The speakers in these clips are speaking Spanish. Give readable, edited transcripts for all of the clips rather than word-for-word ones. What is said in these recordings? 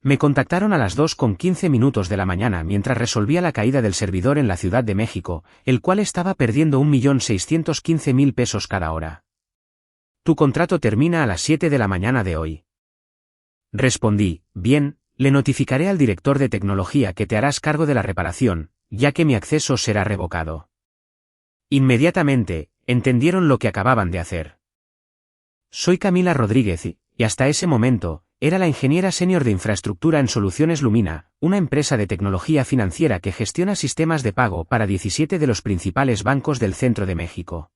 Me contactaron a las 2:15 de la mañana mientras resolvía la caída del servidor en la Ciudad de México, el cual estaba perdiendo 1.615.000 pesos cada hora. Tu contrato termina a las 7 de la mañana de hoy. Respondí, bien, le notificaré al director de tecnología que te harás cargo de la reparación, ya que mi acceso será revocado. Inmediatamente, entendieron lo que acababan de hacer. Soy Camila Rodríguez y hasta ese momento, era la ingeniera senior de infraestructura en Soluciones Lumina, una empresa de tecnología financiera que gestiona sistemas de pago para 17 de los principales bancos del centro de México.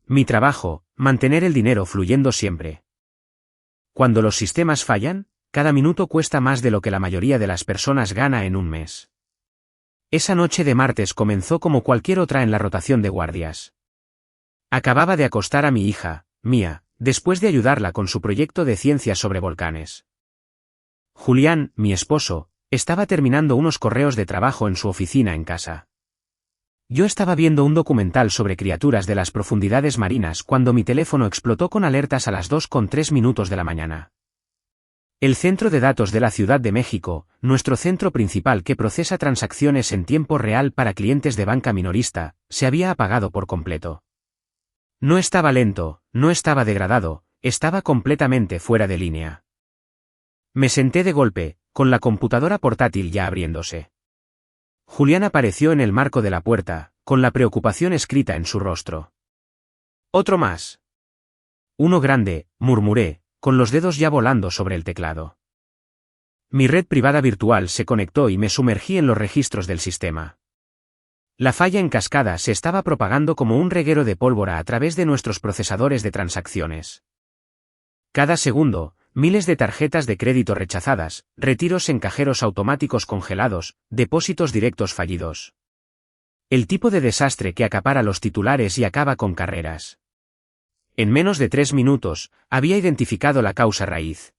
Mi trabajo, mantener el dinero fluyendo siempre. Cuando los sistemas fallan, cada minuto cuesta más de lo que la mayoría de las personas gana en un mes. Esa noche de martes comenzó como cualquier otra en la rotación de guardias. Acababa de acostar a mi hija, Mía, después de ayudarla con su proyecto de ciencia sobre volcanes. Julián, mi esposo, estaba terminando unos correos de trabajo en su oficina en casa. Yo estaba viendo un documental sobre criaturas de las profundidades marinas cuando mi teléfono explotó con alertas a las 2:03 de la mañana. El Centro de Datos de la Ciudad de México, nuestro centro principal que procesa transacciones en tiempo real para clientes de banca minorista, se había apagado por completo. No estaba lento, no estaba degradado, estaba completamente fuera de línea. Me senté de golpe, con la computadora portátil ya abriéndose. Julián apareció en el marco de la puerta, con la preocupación escrita en su rostro. «Otro más». «Uno grande», murmuré, con los dedos ya volando sobre el teclado. Mi red privada virtual se conectó y me sumergí en los registros del sistema. La falla en cascada se estaba propagando como un reguero de pólvora a través de nuestros procesadores de transacciones. Cada segundo, miles de tarjetas de crédito rechazadas, retiros en cajeros automáticos congelados, depósitos directos fallidos. El tipo de desastre que acapara los titulares y acaba con carreras. En menos de 3 minutos, había identificado la causa raíz.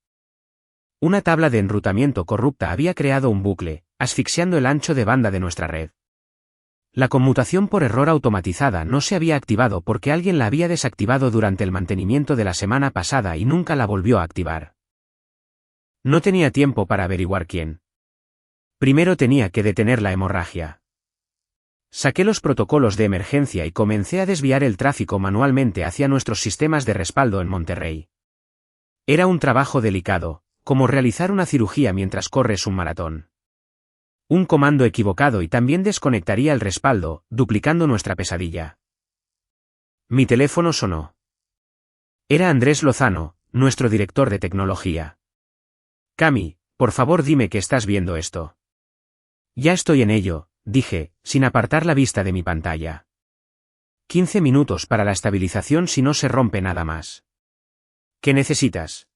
Una tabla de enrutamiento corrupta había creado un bucle, asfixiando el ancho de banda de nuestra red. La conmutación por error automatizada no se había activado porque alguien la había desactivado durante el mantenimiento de la semana pasada y nunca la volvió a activar. No tenía tiempo para averiguar quién. Primero tenía que detener la hemorragia. Saqué los protocolos de emergencia y comencé a desviar el tráfico manualmente hacia nuestros sistemas de respaldo en Monterrey. Era un trabajo delicado, como realizar una cirugía mientras corres un maratón. Un comando equivocado y también desconectaría el respaldo, duplicando nuestra pesadilla. Mi teléfono sonó. Era Andrés Lozano, nuestro director de tecnología. Cami, por favor dime que estás viendo esto. Ya estoy en ello, dije, sin apartar la vista de mi pantalla. 15 minutos para la estabilización si no se rompe nada más. ¿Qué necesitas?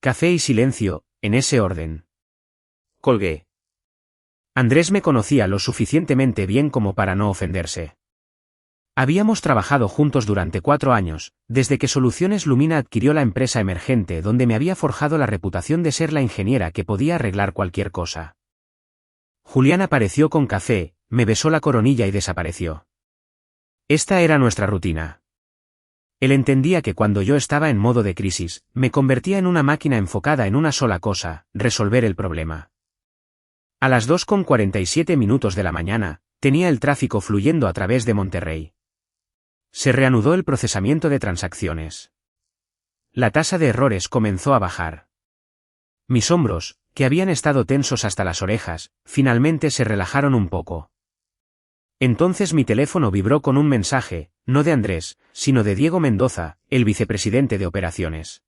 Café y silencio, en ese orden. Colgué. Andrés me conocía lo suficientemente bien como para no ofenderse. Habíamos trabajado juntos durante 4 años, desde que Soluciones Lumina adquirió la empresa emergente donde me había forjado la reputación de ser la ingeniera que podía arreglar cualquier cosa. Julián apareció con café, me besó la coronilla y desapareció. Esta era nuestra rutina. Él entendía que cuando yo estaba en modo de crisis, me convertía en una máquina enfocada en una sola cosa, resolver el problema. A las 2:47 de la mañana, tenía el tráfico fluyendo a través de Monterrey. Se reanudó el procesamiento de transacciones. La tasa de errores comenzó a bajar. Mis hombros, que habían estado tensos hasta las orejas, finalmente se relajaron un poco. Entonces mi teléfono vibró con un mensaje, no de Andrés, sino de Diego Mendoza, el vicepresidente de operaciones.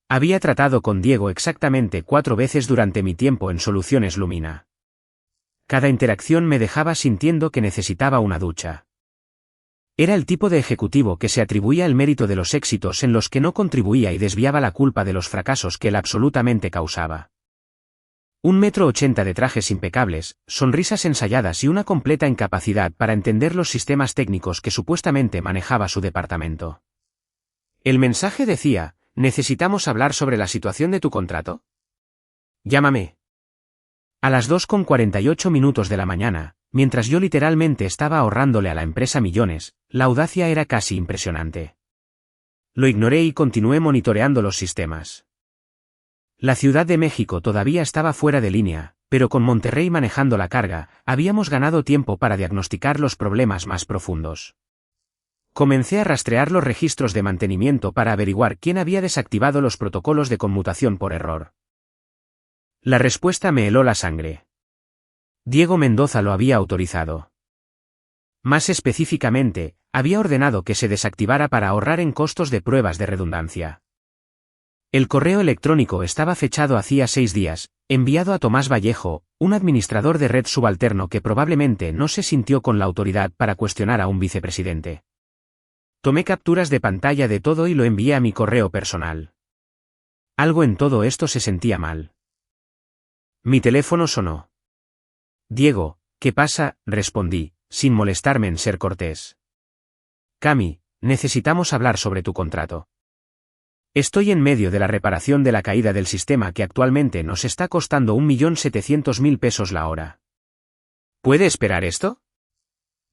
Había tratado con Diego exactamente 4 veces durante mi tiempo en Soluciones Lumina. Cada interacción me dejaba sintiendo que necesitaba una ducha. Era el tipo de ejecutivo que se atribuía el mérito de los éxitos en los que no contribuía y desviaba la culpa de los fracasos que él absolutamente causaba. 1,80 m de trajes impecables, sonrisas ensayadas y una completa incapacidad para entender los sistemas técnicos que supuestamente manejaba su departamento. El mensaje decía: ¿necesitamos hablar sobre la situación de tu contrato? Llámame. A las 2:48 de la mañana, mientras yo literalmente estaba ahorrándole a la empresa millones, la audacia era casi impresionante. Lo ignoré y continué monitoreando los sistemas. La Ciudad de México todavía estaba fuera de línea, pero con Monterrey manejando la carga, habíamos ganado tiempo para diagnosticar los problemas más profundos. Comencé a rastrear los registros de mantenimiento para averiguar quién había desactivado los protocolos de conmutación por error. La respuesta me heló la sangre. Diego Mendoza lo había autorizado. Más específicamente, había ordenado que se desactivara para ahorrar en costos de pruebas de redundancia. El correo electrónico estaba fechado hacía 6 días, enviado a Tomás Vallejo, un administrador de red subalterno que probablemente no se sintió con la autoridad para cuestionar a un vicepresidente. Tomé capturas de pantalla de todo y lo envié a mi correo personal. Algo en todo esto se sentía mal. Mi teléfono sonó. Diego, ¿qué pasa?, respondí, sin molestarme en ser cortés. Cami, necesitamos hablar sobre tu contrato. Estoy en medio de la reparación de la caída del sistema que actualmente nos está costando 1.700.000 pesos la hora. ¿Puede esperar esto?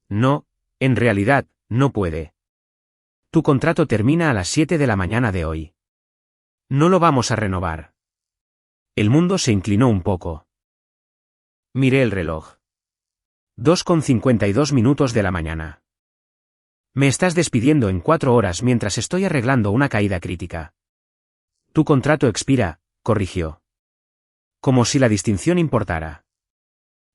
No, en realidad, no puede. Tu contrato termina a las 7 de la mañana de hoy. No lo vamos a renovar. El mundo se inclinó un poco. Miré el reloj. 2:52 de la mañana. Me estás despidiendo en 4 horas mientras estoy arreglando una caída crítica. Tu contrato expira, corrigió. Como si la distinción importara.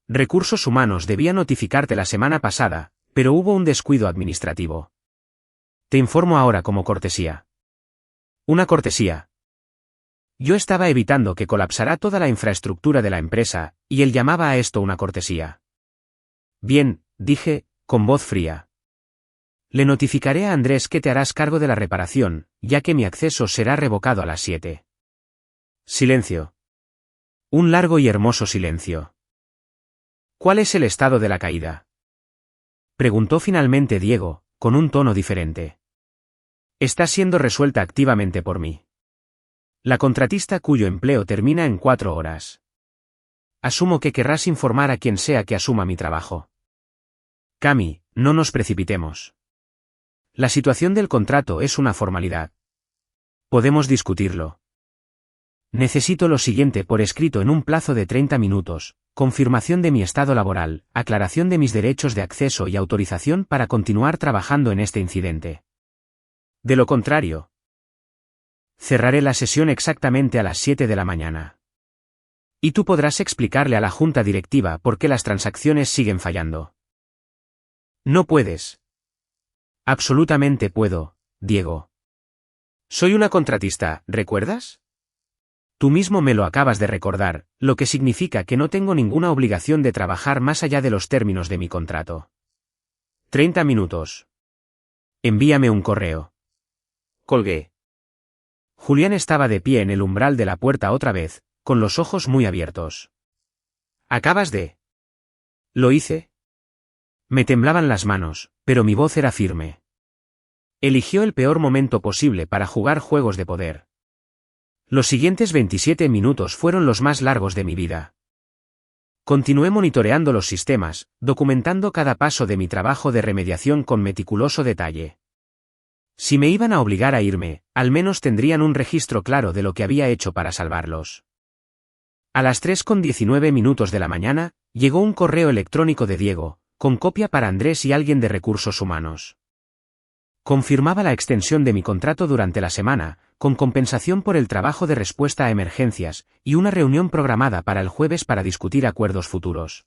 Recursos Humanos debía notificarte la semana pasada, pero hubo un descuido administrativo. Te informo ahora como cortesía. Una cortesía. Yo estaba evitando que colapsara toda la infraestructura de la empresa, y él llamaba a esto una cortesía. Bien, dije, con voz fría. Le notificaré a Andrés que te harás cargo de la reparación, ya que mi acceso será revocado a las 7. Silencio. Un largo y hermoso silencio. ¿Cuál es el estado de la caída?, preguntó finalmente Diego, con un tono diferente. Está siendo resuelta activamente por mí. La contratista cuyo empleo termina en 4 horas. Asumo que querrás informar a quien sea que asuma mi trabajo. Cami, no nos precipitemos. La situación del contrato es una formalidad. Podemos discutirlo. Necesito lo siguiente por escrito en un plazo de 30 minutos, confirmación de mi estado laboral, aclaración de mis derechos de acceso y autorización para continuar trabajando en este incidente. De lo contrario, cerraré la sesión exactamente a las 7 de la mañana. Y tú podrás explicarle a la junta directiva por qué las transacciones siguen fallando. No puedes. Absolutamente puedo, Diego. Soy una contratista, ¿recuerdas? Tú mismo me lo acabas de recordar, lo que significa que no tengo ninguna obligación de trabajar más allá de los términos de mi contrato. 30 minutos. Envíame un correo. Colgué. Julián estaba de pie en el umbral de la puerta otra vez, con los ojos muy abiertos. ¿Acabas de...? ¿Lo hice? Me temblaban las manos, pero mi voz era firme. Eligió el peor momento posible para jugar juegos de poder. Los siguientes 27 minutos fueron los más largos de mi vida. Continué monitoreando los sistemas, documentando cada paso de mi trabajo de remediación con meticuloso detalle. Si me iban a obligar a irme, al menos tendrían un registro claro de lo que había hecho para salvarlos. A las 3:19 de la mañana, llegó un correo electrónico de Diego, con copia para Andrés y alguien de Recursos Humanos. Confirmaba la extensión de mi contrato durante la semana, con compensación por el trabajo de respuesta a emergencias, y una reunión programada para el jueves para discutir acuerdos futuros.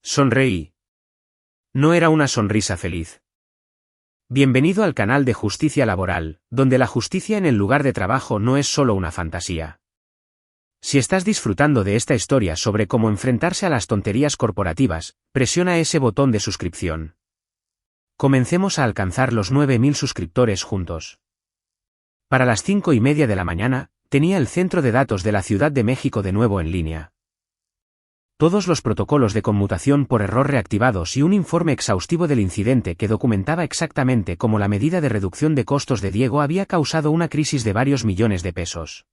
Sonreí. No era una sonrisa feliz. Bienvenido al canal de Justicia Laboral, donde la justicia en el lugar de trabajo no es solo una fantasía. Si estás disfrutando de esta historia sobre cómo enfrentarse a las tonterías corporativas, presiona ese botón de suscripción. Comencemos a alcanzar los 9.000 suscriptores juntos. Para las 5:30 de la mañana, tenía el centro de datos de la Ciudad de México de nuevo en línea. Todos los protocolos de conmutación por error reactivados y un informe exhaustivo del incidente que documentaba exactamente cómo la medida de reducción de costos de Diego había causado una crisis de varios millones de pesos.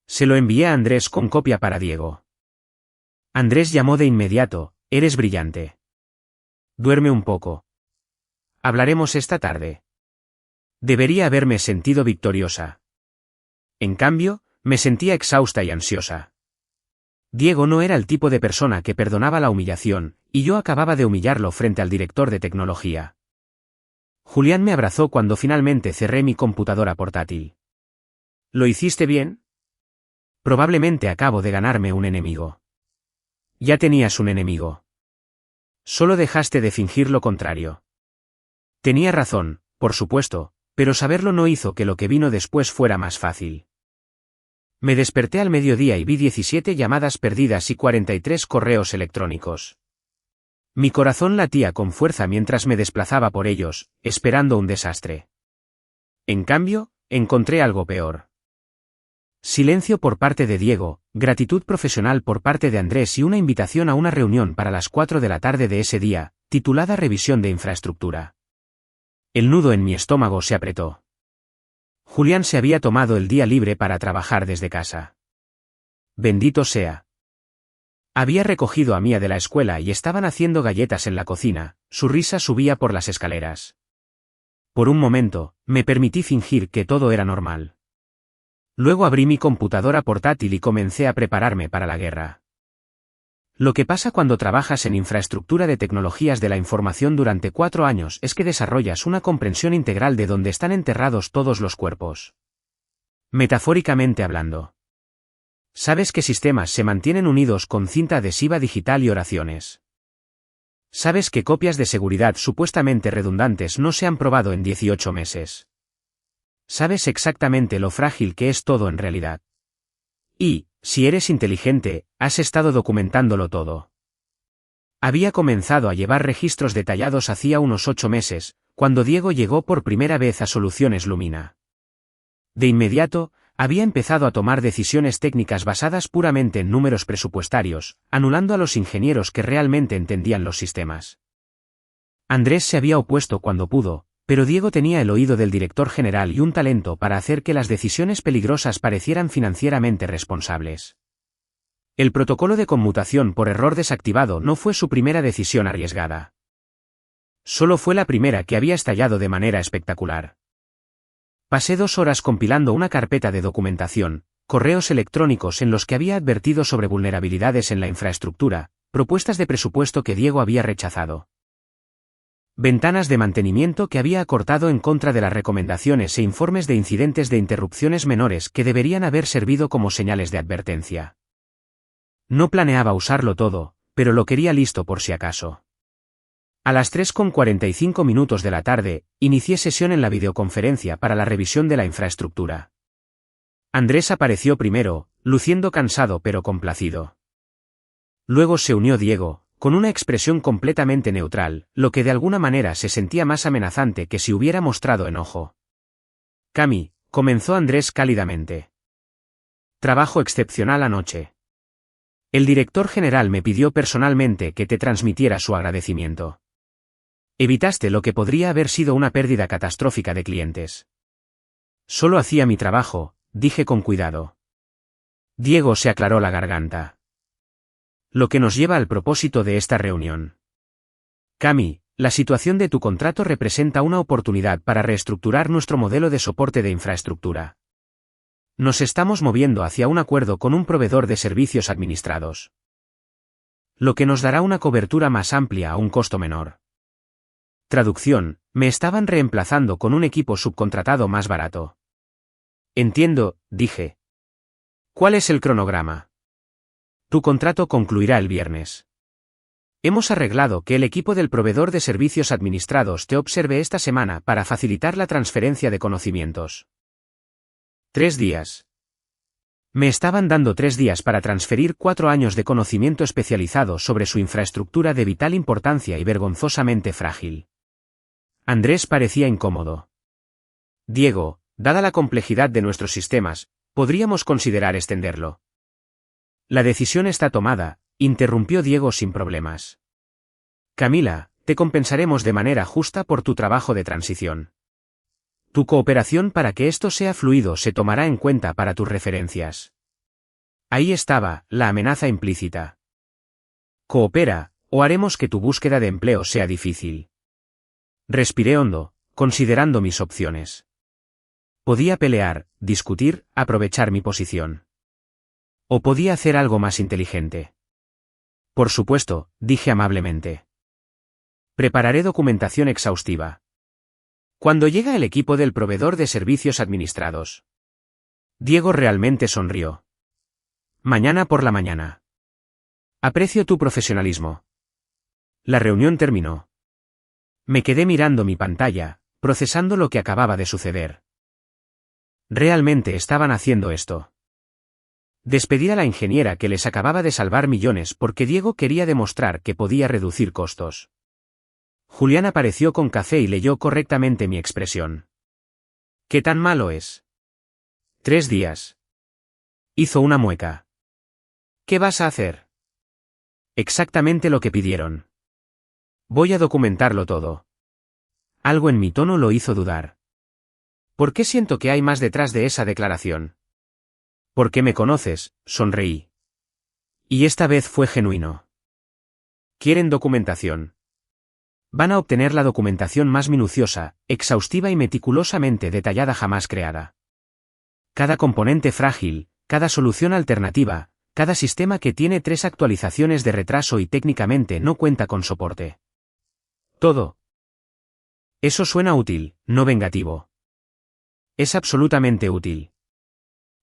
Se lo envié a Andrés con copia para Diego. Andrés llamó de inmediato: eres brillante. Duerme un poco. Hablaremos esta tarde. Debería haberme sentido victoriosa. En cambio, me sentía exhausta y ansiosa. Diego no era el tipo de persona que perdonaba la humillación, y yo acababa de humillarlo frente al director de tecnología. Julián me abrazó cuando finalmente cerré mi computadora portátil. ¿Lo hiciste bien? Probablemente acabo de ganarme un enemigo. Ya tenías un enemigo. Solo dejaste de fingir lo contrario. Tenía razón, por supuesto, pero saberlo no hizo que lo que vino después fuera más fácil. Me desperté al mediodía y vi 17 llamadas perdidas y 43 correos electrónicos. Mi corazón latía con fuerza mientras me desplazaba por ellos, esperando un desastre. En cambio, encontré algo peor. Silencio por parte de Diego, gratitud profesional por parte de Andrés y una invitación a una reunión para las 4 de la tarde de ese día, titulada Revisión de Infraestructura. El nudo en mi estómago se apretó. Julián se había tomado el día libre para trabajar desde casa. Bendito sea. Había recogido a Mía de la escuela y estaban haciendo galletas en la cocina, su risa subía por las escaleras. Por un momento, me permití fingir que todo era normal. Luego abrí mi computadora portátil y comencé a prepararme para la guerra. Lo que pasa cuando trabajas en infraestructura de tecnologías de la información durante 4 años es que desarrollas una comprensión integral de dónde están enterrados todos los cuerpos. Metafóricamente hablando. Sabes que sistemas se mantienen unidos con cinta adhesiva digital y oraciones. Sabes que copias de seguridad supuestamente redundantes no se han probado en 18 meses. Sabes exactamente lo frágil que es todo en realidad. Y, si eres inteligente, has estado documentándolo todo. Había comenzado a llevar registros detallados hacía unos 8 meses, cuando Diego llegó por primera vez a Soluciones Lumina. De inmediato, había empezado a tomar decisiones técnicas basadas puramente en números presupuestarios, anulando a los ingenieros que realmente entendían los sistemas. Andrés se había opuesto cuando pudo, pero Diego tenía el oído del director general y un talento para hacer que las decisiones peligrosas parecieran financieramente responsables. El protocolo de conmutación por error desactivado no fue su primera decisión arriesgada. Solo fue la primera que había estallado de manera espectacular. Pasé 2 horas compilando una carpeta de documentación, correos electrónicos en los que había advertido sobre vulnerabilidades en la infraestructura, propuestas de presupuesto que Diego había rechazado. Ventanas de mantenimiento que había acortado en contra de las recomendaciones e informes de incidentes de interrupciones menores que deberían haber servido como señales de advertencia. No planeaba usarlo todo, pero lo quería listo por si acaso. A las 3:45 de la tarde, inicié sesión en la videoconferencia para la revisión de la infraestructura. Andrés apareció primero, luciendo cansado pero complacido. Luego se unió Diego, con una expresión completamente neutral, lo que de alguna manera se sentía más amenazante que si hubiera mostrado enojo. Cami, comenzó Andrés cálidamente. Trabajo excepcional anoche. El director general me pidió personalmente que te transmitiera su agradecimiento. Evitaste lo que podría haber sido una pérdida catastrófica de clientes. Solo hacía mi trabajo, dije con cuidado. Diego se aclaró la garganta. Lo que nos lleva al propósito de esta reunión. Cami, la situación de tu contrato representa una oportunidad para reestructurar nuestro modelo de soporte de infraestructura. Nos estamos moviendo hacia un acuerdo con un proveedor de servicios administrados. Lo que nos dará una cobertura más amplia a un costo menor. Traducción, me estaban reemplazando con un equipo subcontratado más barato. Entiendo, dije. ¿Cuál es el cronograma? Tu contrato concluirá el viernes. Hemos arreglado que el equipo del proveedor de servicios administrados te observe esta semana para facilitar la transferencia de conocimientos. 3 días. Me estaban dando 3 días para transferir 4 años de conocimiento especializado sobre su infraestructura de vital importancia y vergonzosamente frágil. Andrés parecía incómodo. Diego, dada la complejidad de nuestros sistemas, podríamos considerar extenderlo. La decisión está tomada, interrumpió Diego sin problemas. Camila, te compensaremos de manera justa por tu trabajo de transición. Tu cooperación para que esto sea fluido se tomará en cuenta para tus referencias. Ahí estaba, la amenaza implícita. Coopera, o haremos que tu búsqueda de empleo sea difícil. Respiré hondo, considerando mis opciones. Podía pelear, discutir, aprovechar mi posición. O podía hacer algo más inteligente. Por supuesto, dije amablemente. Prepararé documentación exhaustiva. Cuando llega el equipo del proveedor de servicios administrados. Diego realmente sonrió. Mañana por la mañana. Aprecio tu profesionalismo. La reunión terminó. Me quedé mirando mi pantalla, procesando lo que acababa de suceder. Realmente estaban haciendo esto. Despedir a la ingeniera que les acababa de salvar millones porque Diego quería demostrar que podía reducir costos. Julián apareció con café y leyó correctamente mi expresión. ¿Qué tan malo es? 3 días. Hizo una mueca. ¿Qué vas a hacer? Exactamente lo que pidieron. Voy a documentarlo todo. Algo en mi tono lo hizo dudar. ¿Por qué siento que hay más detrás de esa declaración? Porque me conoces, sonreí. Y esta vez fue genuino. ¿Quieren documentación? Van a obtener la documentación más minuciosa, exhaustiva y meticulosamente detallada jamás creada. Cada componente frágil, cada solución alternativa, cada sistema que tiene 3 actualizaciones de retraso y técnicamente no cuenta con soporte. Todo. Eso suena útil, no vengativo. Es absolutamente útil.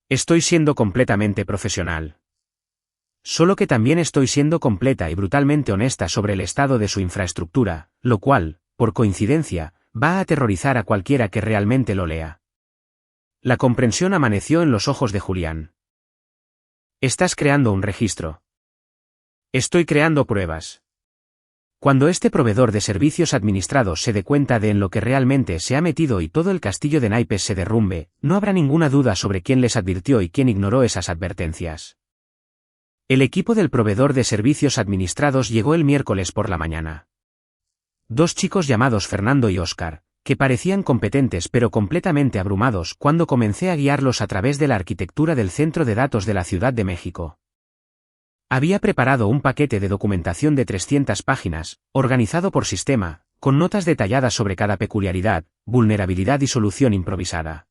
Estoy siendo completamente profesional. Solo que también estoy siendo completa y brutalmente honesta sobre el estado de su infraestructura, lo cual, por coincidencia, va a aterrorizar a cualquiera que realmente lo lea. La comprensión amaneció en los ojos de Julián. Estás creando un registro. Estoy creando pruebas. Cuando este proveedor de servicios administrados se dé cuenta de en lo que realmente se ha metido y todo el castillo de naipes se derrumbe, no habrá ninguna duda sobre quién les advirtió y quién ignoró esas advertencias. El equipo del proveedor de servicios administrados llegó el miércoles por la mañana. 2 chicos llamados Fernando y Óscar, que parecían competentes pero completamente abrumados cuando comencé a guiarlos a través de la arquitectura del centro de datos de la Ciudad de México. Había preparado un paquete de documentación de 300 páginas, organizado por sistema, con notas detalladas sobre cada peculiaridad, vulnerabilidad y solución improvisada.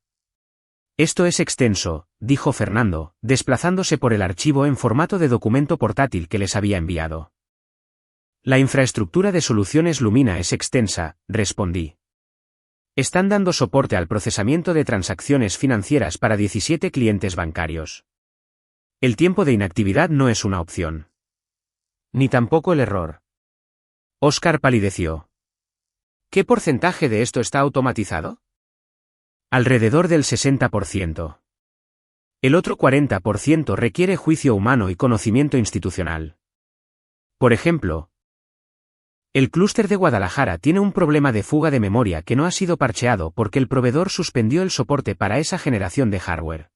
Esto es extenso, dijo Fernando, desplazándose por el archivo en formato de documento portátil que les había enviado. La infraestructura de soluciones Lumina es extensa, respondí. Están dando soporte al procesamiento de transacciones financieras para 17 clientes bancarios. El tiempo de inactividad no es una opción. Ni tampoco el error. Óscar palideció. ¿Qué porcentaje de esto está automatizado? Alrededor del 60%. El otro 40% requiere juicio humano y conocimiento institucional. Por ejemplo, el clúster de Guadalajara tiene un problema de fuga de memoria que no ha sido parcheado porque el proveedor suspendió el soporte para esa generación de hardware.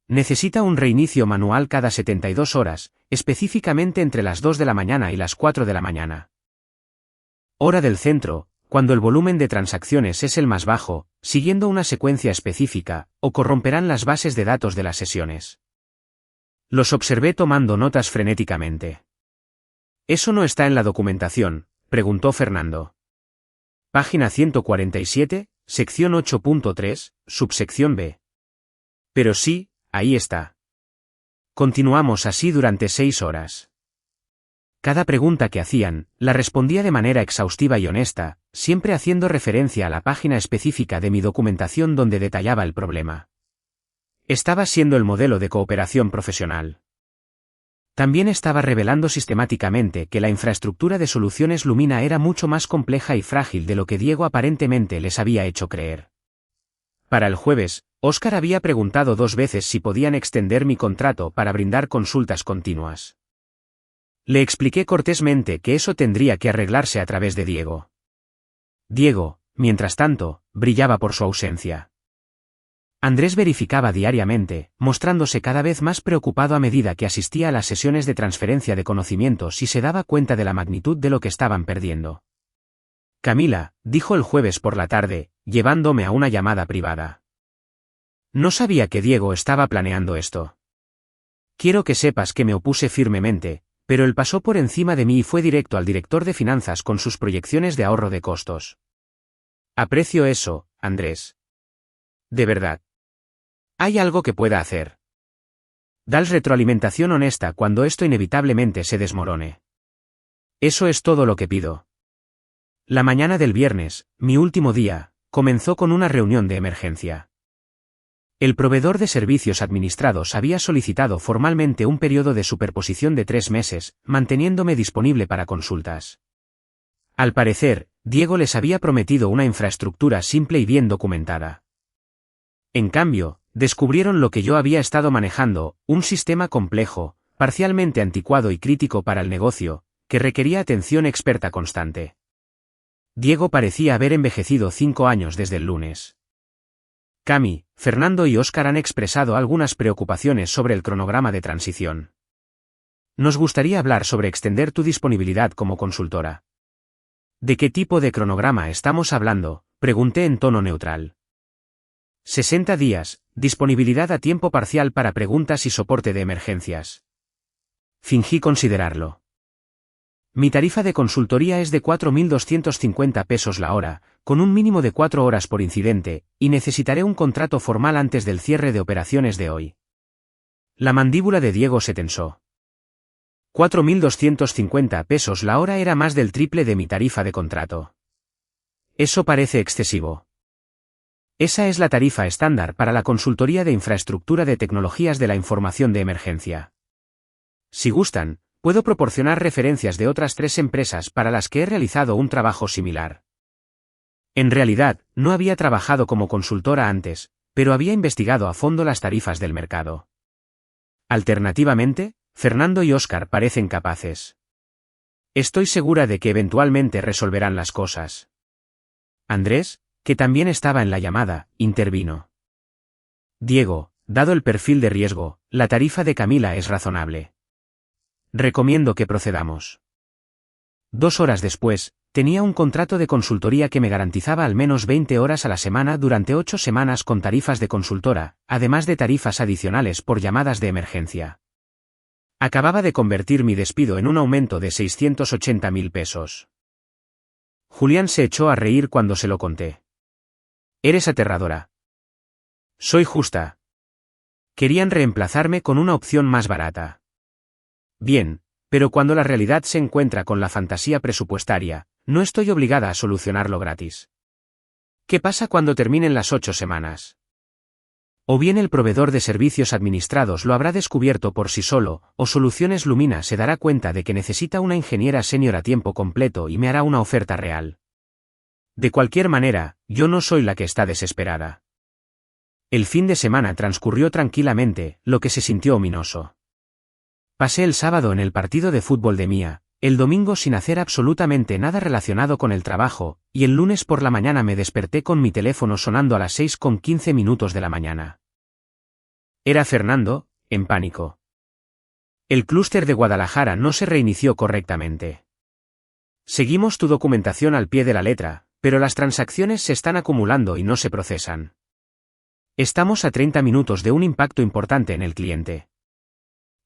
Necesita un reinicio manual cada 72 horas, específicamente entre las 2 de la mañana y las 4 de la mañana. Hora del centro, cuando el volumen de transacciones es el más bajo, siguiendo una secuencia específica, o corromperán las bases de datos de las sesiones. Los observé tomando notas frenéticamente. ¿Eso no está en la documentación?, preguntó Fernando. Página 147, sección 8.3, subsección B. Pero sí, ahí está. Continuamos así durante 6 horas. Cada pregunta que hacían, la respondía de manera exhaustiva y honesta, siempre haciendo referencia a la página específica de mi documentación donde detallaba el problema. Estaba siendo el modelo de cooperación profesional. También estaba revelando sistemáticamente que la infraestructura de soluciones Lumina era mucho más compleja y frágil de lo que Diego aparentemente les había hecho creer. Para el jueves, Óscar había preguntado 2 veces si podían extender mi contrato para brindar consultas continuas. Le expliqué cortésmente que eso tendría que arreglarse a través de Diego. Diego, mientras tanto, brillaba por su ausencia. Andrés verificaba diariamente, mostrándose cada vez más preocupado a medida que asistía a las sesiones de transferencia de conocimientos y se daba cuenta de la magnitud de lo que estaban perdiendo. Camila, dijo el jueves por la tarde, llevándome a una llamada privada. No sabía que Diego estaba planeando esto. Quiero que sepas que me opuse firmemente, pero él pasó por encima de mí y fue directo al director de finanzas con sus proyecciones de ahorro de costos. Aprecio eso, Andrés. De verdad. ¿Hay algo que pueda hacer? Dale retroalimentación honesta cuando esto inevitablemente se desmorone. Eso es todo lo que pido. La mañana del viernes, mi último día, comenzó con una reunión de emergencia. El proveedor de servicios administrados había solicitado formalmente un periodo de superposición de 3 meses, manteniéndome disponible para consultas. Al parecer, Diego les había prometido una infraestructura simple y bien documentada. En cambio, descubrieron lo que yo había estado manejando, un sistema complejo, parcialmente anticuado y crítico para el negocio, que requería atención experta constante. Diego parecía haber envejecido 5 años desde el lunes. Cami, Fernando y Óscar han expresado algunas preocupaciones sobre el cronograma de transición. Nos gustaría hablar sobre extender tu disponibilidad como consultora. ¿De qué tipo de cronograma estamos hablando?, pregunté en tono neutral. 60 días, disponibilidad a tiempo parcial para preguntas y soporte de emergencias. Fingí considerarlo. Mi tarifa de consultoría es de 4.250 pesos la hora, con un mínimo de 4 horas por incidente, y necesitaré un contrato formal antes del cierre de operaciones de hoy. La mandíbula de Diego se tensó. 4.250 pesos la hora era más del triple de mi tarifa de contrato. Eso parece excesivo. Esa es la tarifa estándar para la consultoría de infraestructura de tecnologías de la información de emergencia. Si gustan, puedo proporcionar referencias de otras 3 empresas para las que he realizado un trabajo similar. En realidad, no había trabajado como consultora antes, pero había investigado a fondo las tarifas del mercado. Alternativamente, Fernando y Óscar parecen capaces. Estoy segura de que eventualmente resolverán las cosas. Andrés, que también estaba en la llamada, intervino. Diego, dado el perfil de riesgo, la tarifa de Camila es razonable. Recomiendo que procedamos. 2 horas después, tenía un contrato de consultoría que me garantizaba al menos 20 horas a la semana durante 8 semanas con tarifas de consultora, además de tarifas adicionales por llamadas de emergencia. Acababa de convertir mi despido en un aumento de 680.000 pesos. Julián se echó a reír cuando se lo conté. Eres aterradora. Soy justa. Querían reemplazarme con una opción más barata. Bien, pero cuando la realidad se encuentra con la fantasía presupuestaria, no estoy obligada a solucionarlo gratis. ¿Qué pasa cuando terminen las 8 semanas? O bien el proveedor de servicios administrados lo habrá descubierto por sí solo, o Soluciones Lumina se dará cuenta de que necesita una ingeniera senior a tiempo completo y me hará una oferta real. De cualquier manera, yo no soy la que está desesperada. El fin de semana transcurrió tranquilamente, lo que se sintió ominoso. Pasé el sábado en el partido de fútbol de Mía, el domingo sin hacer absolutamente nada relacionado con el trabajo, y el lunes por la mañana me desperté con mi teléfono sonando a las 6:15 de la mañana. Era Fernando, en pánico. El clúster de Guadalajara no se reinició correctamente. Seguimos tu documentación al pie de la letra, pero las transacciones se están acumulando y no se procesan. Estamos a 30 minutos de un impacto importante en el cliente.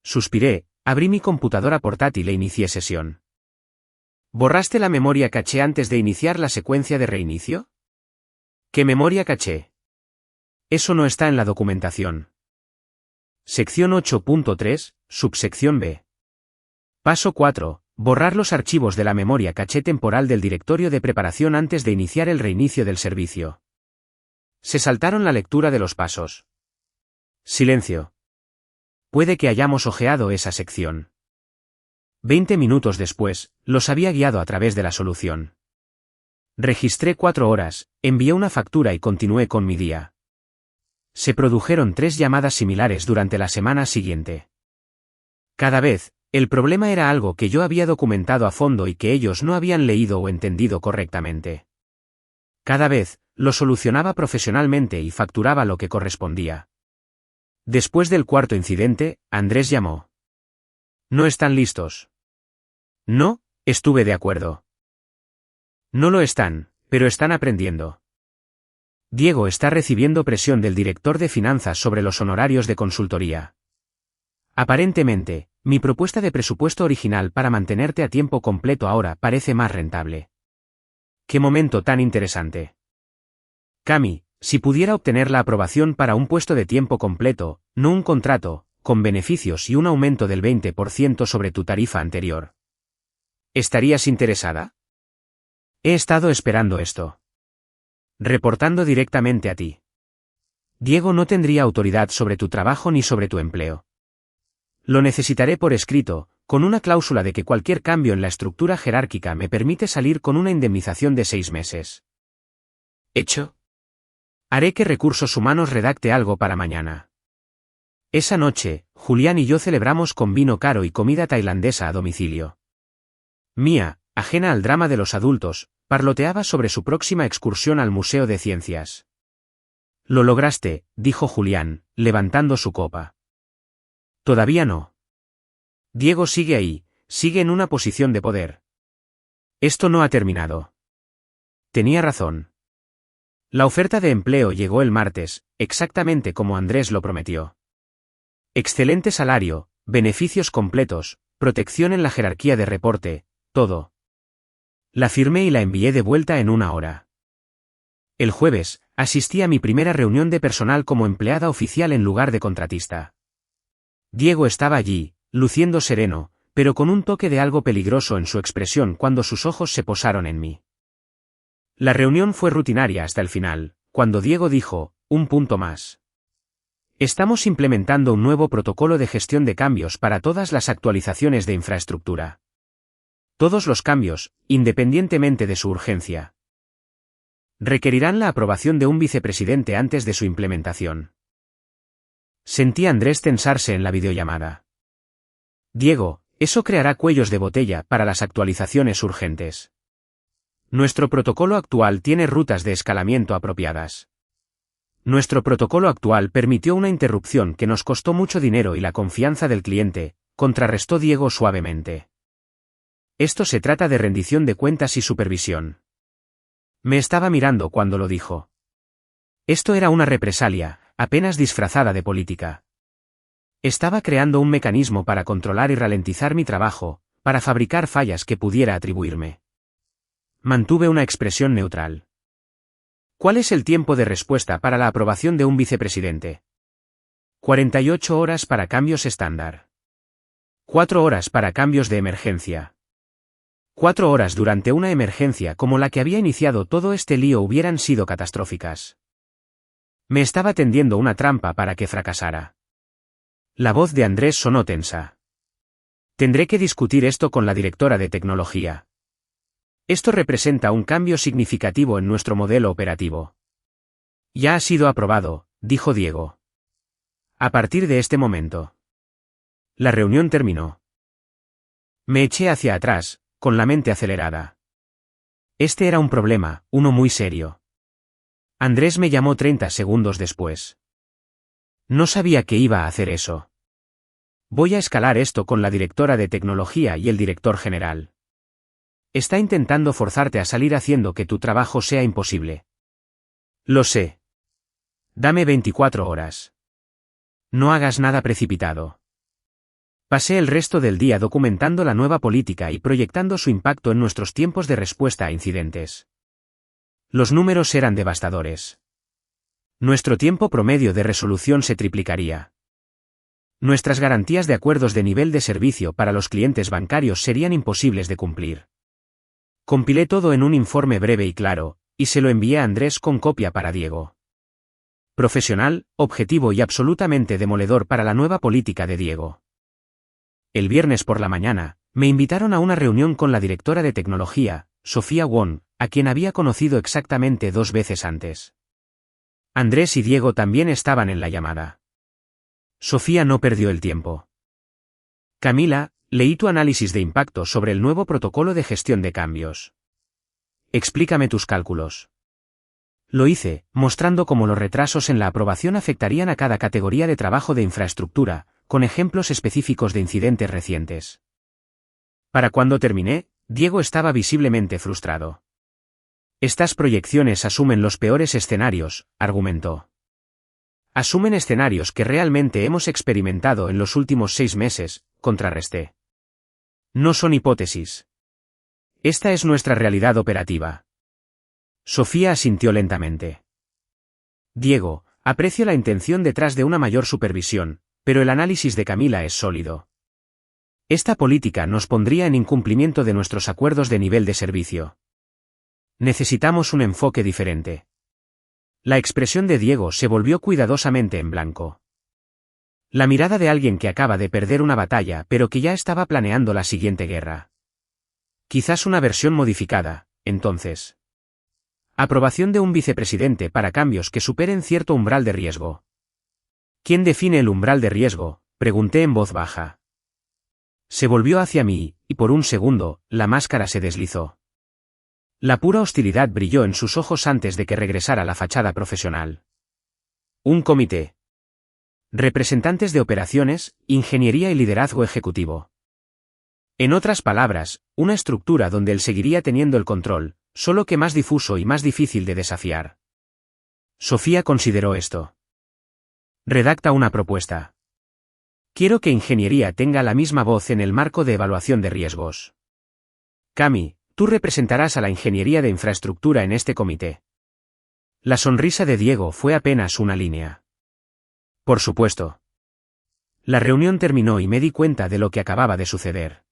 Suspiré, abrí mi computadora portátil e inicié sesión. ¿Borraste la memoria caché antes de iniciar la secuencia de reinicio? ¿Qué memoria caché? Eso no está en la documentación. Sección 8.3, subsección B. Paso 4. Borrar los archivos de la memoria caché temporal del directorio de preparación antes de iniciar el reinicio del servicio. Se saltaron la lectura de los pasos. Silencio. Puede que hayamos ojeado esa sección. 20 minutos después, los había guiado a través de la solución. Registré 4 horas, envié una factura y continué con mi día. Se produjeron 3 llamadas similares durante la semana siguiente. Cada vez, el problema era algo que yo había documentado a fondo y que ellos no habían leído o entendido correctamente. Cada vez, lo solucionaba profesionalmente y facturaba lo que correspondía. Después del 4º incidente, Andrés llamó. ¿No están listos? No, estuve de acuerdo. No lo están, pero están aprendiendo. Diego está recibiendo presión del director de finanzas sobre los honorarios de consultoría. Aparentemente, mi propuesta de presupuesto original para mantenerte a tiempo completo ahora parece más rentable. ¡Qué momento tan interesante! Cami, Si pudiera obtener la aprobación para un puesto de tiempo completo, no un contrato, con beneficios y un aumento del 20% sobre tu tarifa anterior. ¿Estarías interesada? He estado esperando esto. Reportando directamente a ti. Diego no tendría autoridad sobre tu trabajo ni sobre tu empleo. Lo necesitaré por escrito, con una cláusula de que cualquier cambio en la estructura jerárquica me permite salir con una indemnización de 6 meses. ¿Hecho? Haré que Recursos Humanos redacte algo para mañana. Esa noche, Julián y yo celebramos con vino caro y comida tailandesa a domicilio. Mía, ajena al drama de los adultos, parloteaba sobre su próxima excursión al Museo de Ciencias. Lo lograste, dijo Julián, levantando su copa. Todavía no. Diego sigue ahí, sigue en una posición de poder. Esto no ha terminado. Tenía razón. La oferta de empleo llegó el martes, exactamente como Andrés lo prometió. Excelente salario, beneficios completos, protección en la jerarquía de reporte, todo. La firmé y la envié de vuelta en 1 hora. El jueves, asistí a mi primera reunión de personal como empleada oficial en lugar de contratista. Diego estaba allí, luciendo sereno, pero con un toque de algo peligroso en su expresión cuando sus ojos se posaron en mí. La reunión fue rutinaria hasta el final, cuando Diego dijo, un punto más. Estamos implementando un nuevo protocolo de gestión de cambios para todas las actualizaciones de infraestructura. Todos los cambios, independientemente de su urgencia, requerirán la aprobación de un vicepresidente antes de su implementación. Sentí a Andrés tensarse en la videollamada. Diego, eso creará cuellos de botella para las actualizaciones urgentes. Nuestro protocolo actual tiene rutas de escalamiento apropiadas. Nuestro protocolo actual permitió una interrupción que nos costó mucho dinero y la confianza del cliente, contrarrestó Diego suavemente. Esto se trata de rendición de cuentas y supervisión. Me estaba mirando cuando lo dijo. Esto era una represalia, apenas disfrazada de política. Estaba creando un mecanismo para controlar y ralentizar mi trabajo, para fabricar fallas que pudiera atribuirme. Mantuve una expresión neutral. ¿Cuál es el tiempo de respuesta para la aprobación de un vicepresidente? 48 horas para cambios estándar. 4 horas para cambios de emergencia. 4 horas durante una emergencia como la que había iniciado todo este lío hubieran sido catastróficas. Me estaba tendiendo una trampa para que fracasara. La voz de Andrés sonó tensa. Tendré que discutir esto con la directora de tecnología. Esto representa un cambio significativo en nuestro modelo operativo. Ya ha sido aprobado, dijo Diego. A partir de este momento. La reunión terminó. Me eché hacia atrás, con la mente acelerada. Este era un problema, uno muy serio. Andrés me llamó 30 segundos después. No sabía que iba a hacer eso. Voy a escalar esto con la directora de tecnología y el director general. Está intentando forzarte a salir haciendo que tu trabajo sea imposible. Lo sé. Dame 24 horas. No hagas nada precipitado. Pasé el resto del día documentando la nueva política y proyectando su impacto en nuestros tiempos de respuesta a incidentes. Los números eran devastadores. Nuestro tiempo promedio de resolución se triplicaría. Nuestras garantías de acuerdos de nivel de servicio para los clientes bancarios serían imposibles de cumplir. Compilé todo en un informe breve y claro, y se lo envié a Andrés con copia para Diego. Profesional, objetivo y absolutamente demoledor para la nueva política de Diego. El viernes por la mañana, me invitaron a una reunión con la directora de tecnología, Sofía Wong, a quien había conocido exactamente 2 veces antes. Andrés y Diego también estaban en la llamada. Sofía no perdió el tiempo. Camila, leí tu análisis de impacto sobre el nuevo protocolo de gestión de cambios. Explícame tus cálculos. Lo hice, mostrando cómo los retrasos en la aprobación afectarían a cada categoría de trabajo de infraestructura, con ejemplos específicos de incidentes recientes. Para cuando terminé, Diego estaba visiblemente frustrado. Estas proyecciones asumen los peores escenarios, argumentó. Asumen escenarios que realmente hemos experimentado en los últimos 6 meses, contrarresté. No son hipótesis. Esta es nuestra realidad operativa. Sofía asintió lentamente. Diego, aprecio la intención detrás de una mayor supervisión, pero el análisis de Camila es sólido. Esta política nos pondría en incumplimiento de nuestros acuerdos de nivel de servicio. Necesitamos un enfoque diferente. La expresión de Diego se volvió cuidadosamente en blanco. La mirada de alguien que acaba de perder una batalla pero que ya estaba planeando la siguiente guerra. Quizás una versión modificada, entonces. Aprobación de un vicepresidente para cambios que superen cierto umbral de riesgo. ¿Quién define el umbral de riesgo?, pregunté en voz baja. Se volvió hacia mí, y por un segundo, la máscara se deslizó. La pura hostilidad brilló en sus ojos antes de que regresara la fachada profesional. Un comité. Representantes de operaciones, ingeniería y liderazgo ejecutivo. En otras palabras, una estructura donde él seguiría teniendo el control, solo que más difuso y más difícil de desafiar. Sofía consideró esto. Redacta una propuesta. Quiero que ingeniería tenga la misma voz en el marco de evaluación de riesgos. Cami, tú representarás a la ingeniería de infraestructura en este comité. La sonrisa de Diego fue apenas una línea. Por supuesto. La reunión terminó y me di cuenta de lo que acababa de suceder.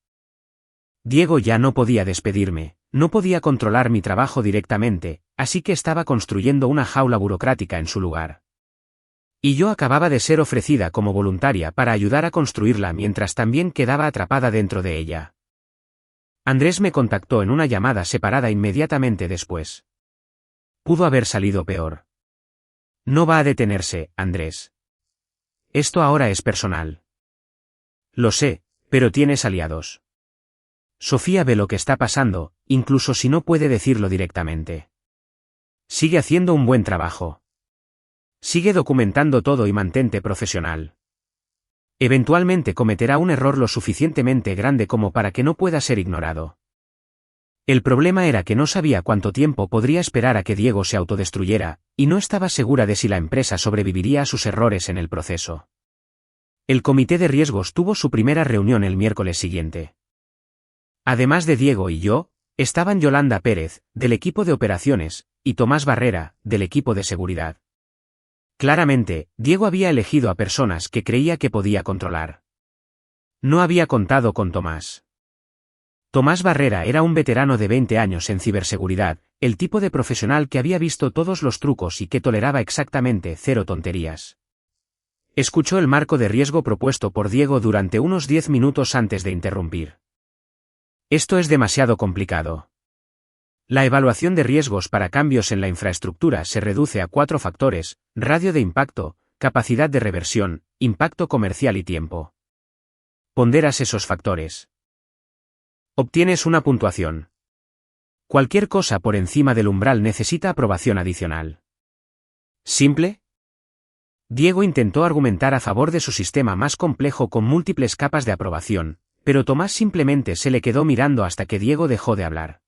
Diego ya no podía despedirme, no podía controlar mi trabajo directamente, así que estaba construyendo una jaula burocrática en su lugar. Y yo acababa de ser ofrecida como voluntaria para ayudar a construirla mientras también quedaba atrapada dentro de ella. Andrés me contactó en una llamada separada inmediatamente después. Pudo haber salido peor. No va a detenerse, Andrés. Esto ahora es personal. Lo sé, pero tienes aliados. Sofía ve lo que está pasando, incluso si no puede decirlo directamente. Sigue haciendo un buen trabajo. Sigue documentando todo y mantente profesional. Eventualmente cometerá un error lo suficientemente grande como para que no pueda ser ignorado. El problema era que no sabía cuánto tiempo podría esperar a que Diego se autodestruyera, y no estaba segura de si la empresa sobreviviría a sus errores en el proceso. El comité de riesgos tuvo su primera reunión el miércoles siguiente. Además de Diego y yo, estaban Yolanda Pérez, del equipo de operaciones, y Tomás Barrera, del equipo de seguridad. Claramente, Diego había elegido a personas que creía que podía controlar. No había contado con Tomás. Tomás Barrera era un veterano de 20 años en ciberseguridad, el tipo de profesional que había visto todos los trucos y que toleraba exactamente 0 tonterías. Escuchó el marco de riesgo propuesto por Diego durante unos 10 minutos antes de interrumpir. Esto es demasiado complicado. La evaluación de riesgos para cambios en la infraestructura se reduce a 4 factores: radio de impacto, capacidad de reversión, impacto comercial y tiempo. Ponderas esos factores. Obtienes una puntuación. Cualquier cosa por encima del umbral necesita aprobación adicional. ¿Simple? Diego intentó argumentar a favor de su sistema más complejo con múltiples capas de aprobación, pero Tomás simplemente se le quedó mirando hasta que Diego dejó de hablar.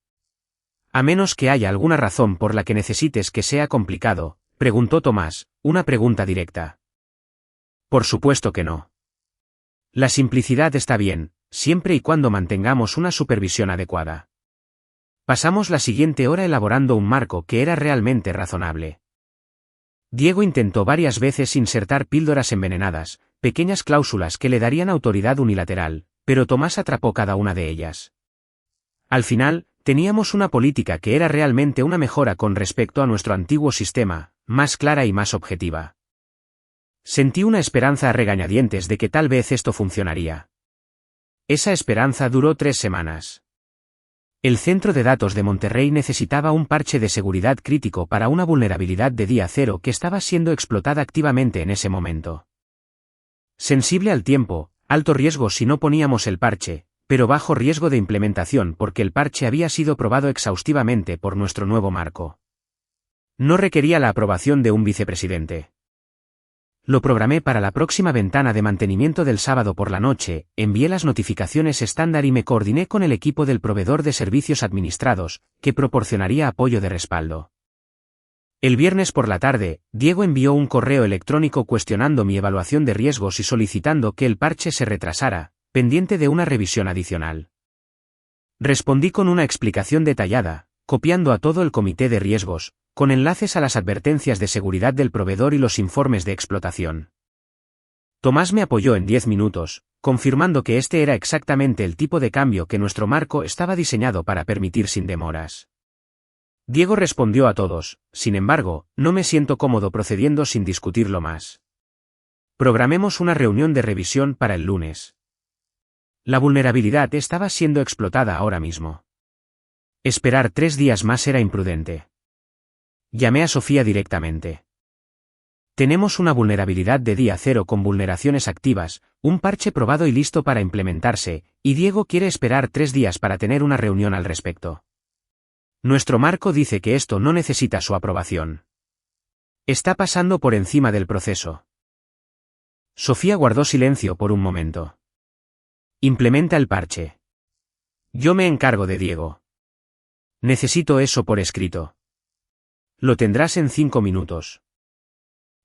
A menos que haya alguna razón por la que necesites que sea complicado, preguntó Tomás, una pregunta directa. Por supuesto que no. La simplicidad está bien, siempre y cuando mantengamos una supervisión adecuada. Pasamos la siguiente hora elaborando un marco que era realmente razonable. Diego intentó varias veces insertar píldoras envenenadas, pequeñas cláusulas que le darían autoridad unilateral, pero Tomás atrapó cada una de ellas. Al final, teníamos una política que era realmente una mejora con respecto a nuestro antiguo sistema, más clara y más objetiva. Sentí una esperanza a regañadientes de que tal vez esto funcionaría. Esa esperanza duró 3 semanas. El centro de datos de Monterrey necesitaba un parche de seguridad crítico para una vulnerabilidad de día cero que estaba siendo explotada activamente en ese momento. Sensible al tiempo, alto riesgo si no poníamos el parche, pero bajo riesgo de implementación porque el parche había sido probado exhaustivamente por nuestro nuevo marco. No requería la aprobación de un vicepresidente. Lo programé para la próxima ventana de mantenimiento del sábado por la noche, envié las notificaciones estándar y me coordiné con el equipo del proveedor de servicios administrados, que proporcionaría apoyo de respaldo. El viernes por la tarde, Diego envió un correo electrónico cuestionando mi evaluación de riesgos y solicitando que el parche se retrasara, pendiente de una revisión adicional. Respondí con una explicación detallada, copiando a todo el comité de riesgos, con enlaces a las advertencias de seguridad del proveedor y los informes de explotación. Tomás me apoyó en 10 minutos, confirmando que este era exactamente el tipo de cambio que nuestro marco estaba diseñado para permitir sin demoras. Diego respondió a todos, sin embargo, no me siento cómodo procediendo sin discutirlo más. Programemos una reunión de revisión para el lunes. La vulnerabilidad estaba siendo explotada ahora mismo. Esperar 3 días más era imprudente. Llamé a Sofía directamente. Tenemos una vulnerabilidad de día cero con vulneraciones activas, un parche probado y listo para implementarse, y Diego quiere esperar 3 días para tener una reunión al respecto. Nuestro marco dice que esto no necesita su aprobación. Está pasando por encima del proceso. Sofía guardó silencio por un momento. Implementa el parche. Yo me encargo de Diego. Necesito eso por escrito. Lo tendrás en 5 minutos.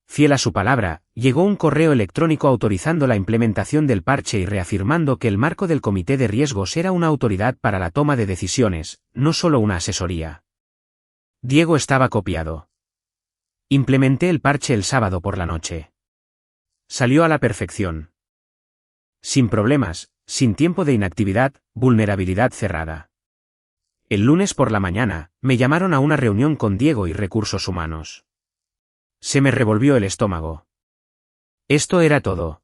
Fiel a su palabra, llegó un correo electrónico autorizando la implementación del parche y reafirmando que el marco del comité de riesgos era una autoridad para la toma de decisiones, no solo una asesoría. Diego estaba copiado. Implementé el parche el sábado por la noche. Salió a la perfección. Sin problemas, sin tiempo de inactividad, vulnerabilidad cerrada. El lunes por la mañana, me llamaron a una reunión con Diego y recursos humanos. Se me revolvió el estómago. Esto era todo.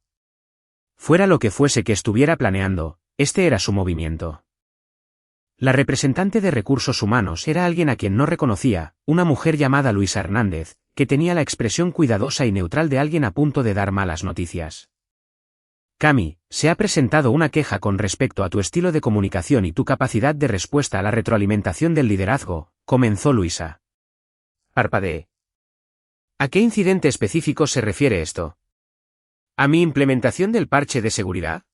Fuera lo que fuese que estuviera planeando, este era su movimiento. La representante de recursos humanos era alguien a quien no reconocía, una mujer llamada Luisa Hernández, que tenía la expresión cuidadosa y neutral de alguien a punto de dar malas noticias. Cami, se ha presentado una queja con respecto a tu estilo de comunicación y tu capacidad de respuesta a la retroalimentación del liderazgo, comenzó Luisa. Parpadeé. ¿A qué incidente específico se refiere esto? ¿A mi implementación del parche de seguridad?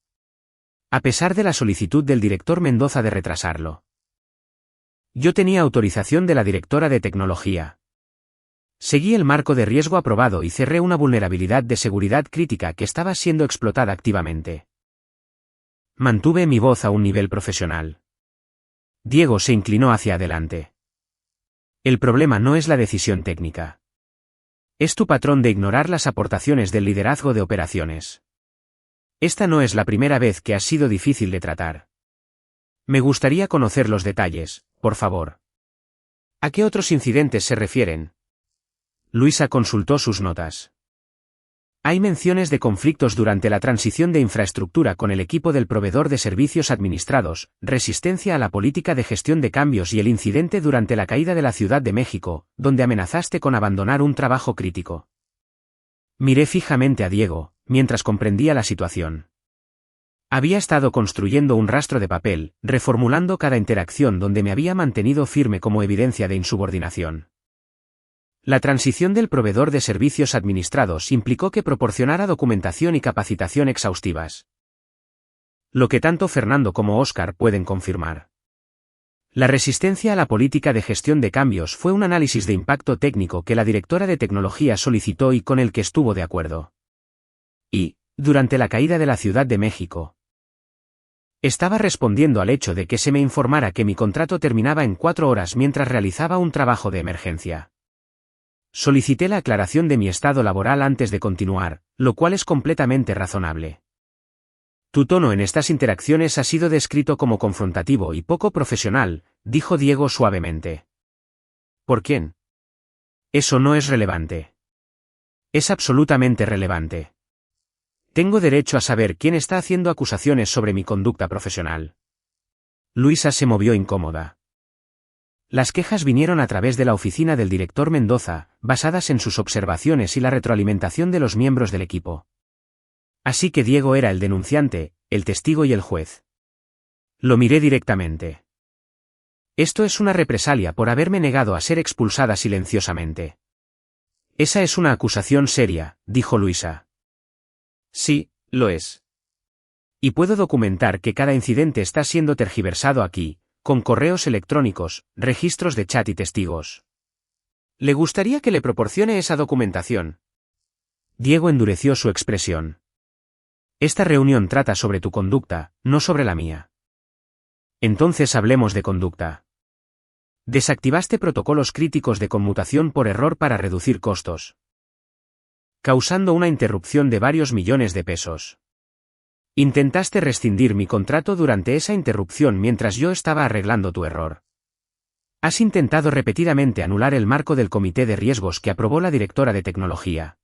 A pesar de la solicitud del director Mendoza de retrasarlo. Yo tenía autorización de la directora de tecnología. Seguí el marco de riesgo aprobado y cerré una vulnerabilidad de seguridad crítica que estaba siendo explotada activamente. Mantuve mi voz a un nivel profesional. Diego se inclinó hacia adelante. El problema no es la decisión técnica. Es tu patrón de ignorar las aportaciones del liderazgo de operaciones. Esta no es la primera vez que has sido difícil de tratar. Me gustaría conocer los detalles, por favor. ¿A qué otros incidentes se refieren? Luisa consultó sus notas. Hay menciones de conflictos durante la transición de infraestructura con el equipo del proveedor de servicios administrados, resistencia a la política de gestión de cambios y el incidente durante la caída de la Ciudad de México, donde amenazaste con abandonar un trabajo crítico. Miré fijamente a Diego, mientras comprendía la situación. Había estado construyendo un rastro de papel, reformulando cada interacción donde me había mantenido firme como evidencia de insubordinación. La transición del proveedor de servicios administrados implicó que proporcionara documentación y capacitación exhaustivas. Lo que tanto Fernando como Óscar pueden confirmar. La resistencia a la política de gestión de cambios fue un análisis de impacto técnico que la directora de tecnología solicitó y con el que estuvo de acuerdo. Y, durante la caída de la Ciudad de México, estaba respondiendo al hecho de que se me informara que mi contrato terminaba en 4 horas mientras realizaba un trabajo de emergencia. Solicité la aclaración de mi estado laboral antes de continuar, lo cual es completamente razonable. Tu tono en estas interacciones ha sido descrito como confrontativo y poco profesional, dijo Diego suavemente. ¿Por quién? Eso no es relevante. Es absolutamente relevante. Tengo derecho a saber quién está haciendo acusaciones sobre mi conducta profesional. Luisa se movió incómoda. Las quejas vinieron a través de la oficina del director Mendoza, basadas en sus observaciones y la retroalimentación de los miembros del equipo. Así que Diego era el denunciante, el testigo y el juez. Lo miré directamente. Esto es una represalia por haberme negado a ser expulsada silenciosamente. Esa es una acusación seria, dijo Luisa. Sí, lo es. Y puedo documentar que cada incidente está siendo tergiversado aquí, con correos electrónicos, registros de chat y testigos. ¿Le gustaría que le proporcione esa documentación? Diego endureció su expresión. Esta reunión trata sobre tu conducta, no sobre la mía. Entonces hablemos de conducta. Desactivaste protocolos críticos de conmutación por error para reducir costos, causando una interrupción de varios millones de pesos. Intentaste rescindir mi contrato durante esa interrupción mientras yo estaba arreglando tu error. Has intentado repetidamente anular el marco del comité de riesgos que aprobó la directora de tecnología.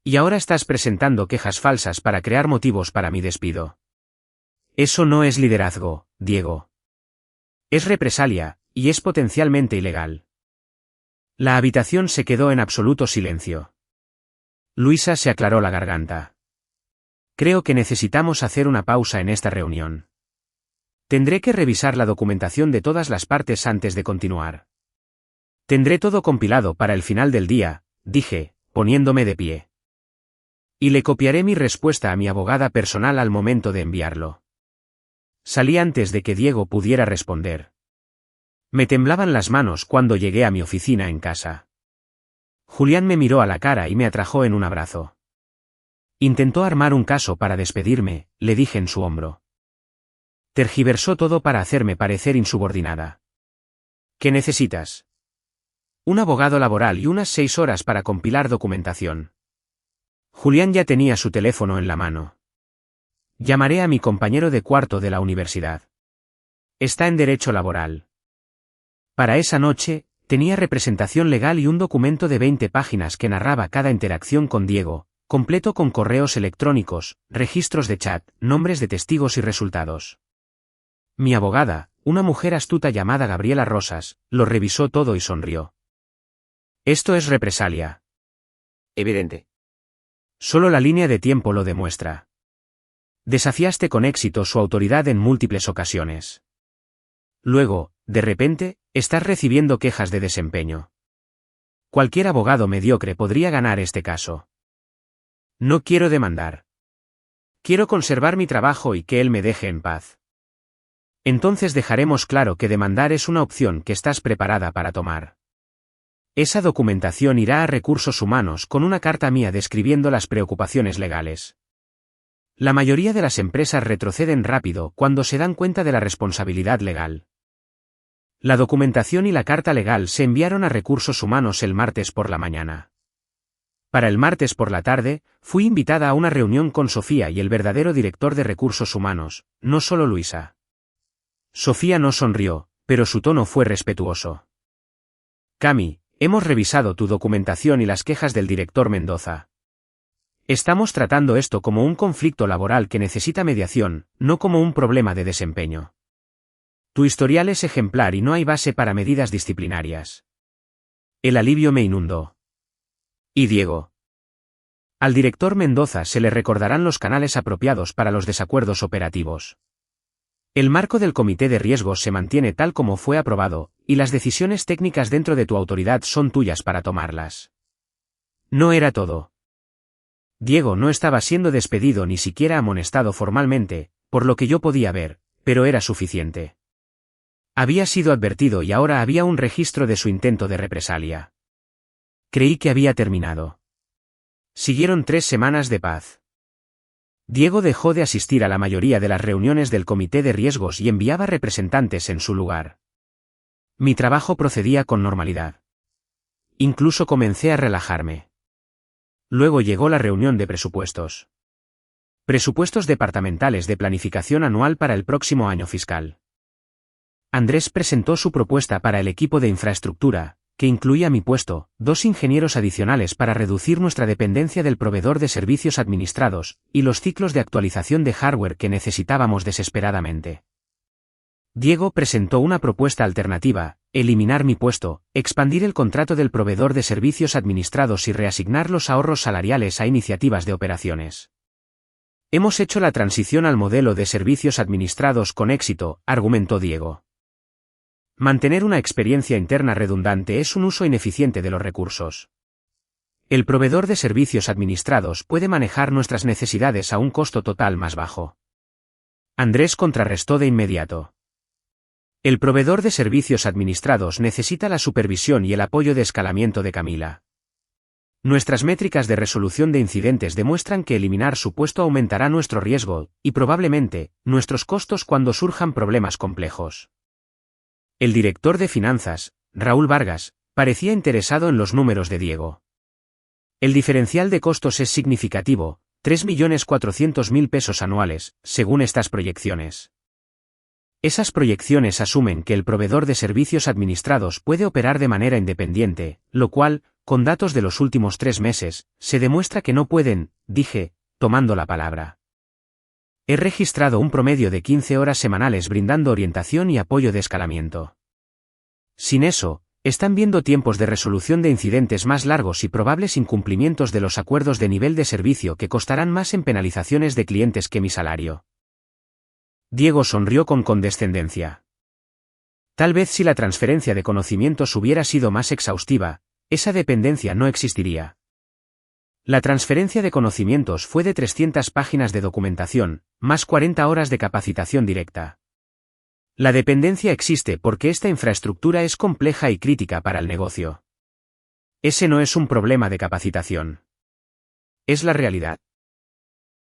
Y ahora estás presentando quejas falsas para crear motivos para mi despido. Eso no es liderazgo, Diego. Es represalia, y es potencialmente ilegal. La habitación se quedó en absoluto silencio. Luisa se aclaró la garganta. Creo que necesitamos hacer una pausa en esta reunión. Tendré que revisar la documentación de todas las partes antes de continuar. Tendré todo compilado para el final del día, dije, poniéndome de pie. Y le copiaré mi respuesta a mi abogada personal al momento de enviarlo. Salí antes de que Diego pudiera responder. Me temblaban las manos cuando llegué a mi oficina en casa. Julián me miró a la cara y me atrajo en un abrazo. Intentó armar un caso para despedirme, le dije en su hombro. Tergiversó todo para hacerme parecer insubordinada. ¿Qué necesitas? Un abogado laboral y unas 6 horas para compilar documentación. Julián ya tenía su teléfono en la mano. Llamaré a mi compañero de cuarto de la universidad. Está en derecho laboral. Para esa noche, tenía representación legal y un documento de 20 páginas que narraba cada interacción con Diego, completo con correos electrónicos, registros de chat, nombres de testigos y resultados. Mi abogada, una mujer astuta llamada Gabriela Rosas, lo revisó todo y sonrió. Esto es represalia. Evidente. Solo la línea de tiempo lo demuestra. Desafiaste con éxito su autoridad en múltiples ocasiones. Luego, de repente, estás recibiendo quejas de desempeño. Cualquier abogado mediocre podría ganar este caso. No quiero demandar. Quiero conservar mi trabajo y que él me deje en paz. Entonces dejaremos claro que demandar es una opción que estás preparada para tomar. Esa documentación irá a recursos humanos con una carta mía describiendo las preocupaciones legales. La mayoría de las empresas retroceden rápido cuando se dan cuenta de la responsabilidad legal. La documentación y la carta legal se enviaron a recursos humanos el martes por la mañana. Para el martes por la tarde, fui invitada a una reunión con Sofía y el verdadero director de recursos humanos, no solo Luisa. Sofía no sonrió, pero su tono fue respetuoso. Cami, hemos revisado tu documentación y las quejas del director Mendoza. Estamos tratando esto como un conflicto laboral que necesita mediación, no como un problema de desempeño. Tu historial es ejemplar y no hay base para medidas disciplinarias. El alivio me inundó. ¿Y Diego? Al director Mendoza se le recordarán los canales apropiados para los desacuerdos operativos. El marco del comité de riesgos se mantiene tal como fue aprobado, y las decisiones técnicas dentro de tu autoridad son tuyas para tomarlas. No era todo. Diego no estaba siendo despedido ni siquiera amonestado formalmente, por lo que yo podía ver, pero era suficiente. Había sido advertido y ahora había un registro de su intento de represalia. Creí que había terminado. Siguieron 3 semanas de paz. Diego dejó de asistir a la mayoría de las reuniones del comité de riesgos y enviaba representantes en su lugar. Mi trabajo procedía con normalidad. Incluso comencé a relajarme. Luego llegó la reunión de presupuestos. Presupuestos departamentales de planificación anual para el próximo año fiscal. Andrés presentó su propuesta para el equipo de infraestructura, que incluía mi puesto, 2 ingenieros adicionales para reducir nuestra dependencia del proveedor de servicios administrados, y los ciclos de actualización de hardware que necesitábamos desesperadamente. Diego presentó una propuesta alternativa: eliminar mi puesto, expandir el contrato del proveedor de servicios administrados y reasignar los ahorros salariales a iniciativas de operaciones. Hemos hecho la transición al modelo de servicios administrados con éxito, argumentó Diego. Mantener una experiencia interna redundante es un uso ineficiente de los recursos. El proveedor de servicios administrados puede manejar nuestras necesidades a un costo total más bajo. Andrés contrarrestó de inmediato. El proveedor de servicios administrados necesita la supervisión y el apoyo de escalamiento de Camila. Nuestras métricas de resolución de incidentes demuestran que eliminar su puesto aumentará nuestro riesgo, y probablemente, nuestros costos cuando surjan problemas complejos. El director de finanzas, Raúl Vargas, parecía interesado en los números de Diego. El diferencial de costos es significativo, 3.400.000 pesos anuales, según estas proyecciones. Esas proyecciones asumen que el proveedor de servicios administrados puede operar de manera independiente, lo cual, con datos de los últimos 3 meses, se demuestra que no pueden, dije, tomando la palabra. He registrado un promedio de 15 horas semanales brindando orientación y apoyo de escalamiento. Sin eso, están viendo tiempos de resolución de incidentes más largos y probables incumplimientos de los acuerdos de nivel de servicio que costarán más en penalizaciones de clientes que mi salario. Diego sonrió con condescendencia. Tal vez si la transferencia de conocimientos hubiera sido más exhaustiva, esa dependencia no existiría. La transferencia de conocimientos fue de 300 páginas de documentación, más 40 horas de capacitación directa. La dependencia existe porque esta infraestructura es compleja y crítica para el negocio. Ese no es un problema de capacitación. Es la realidad.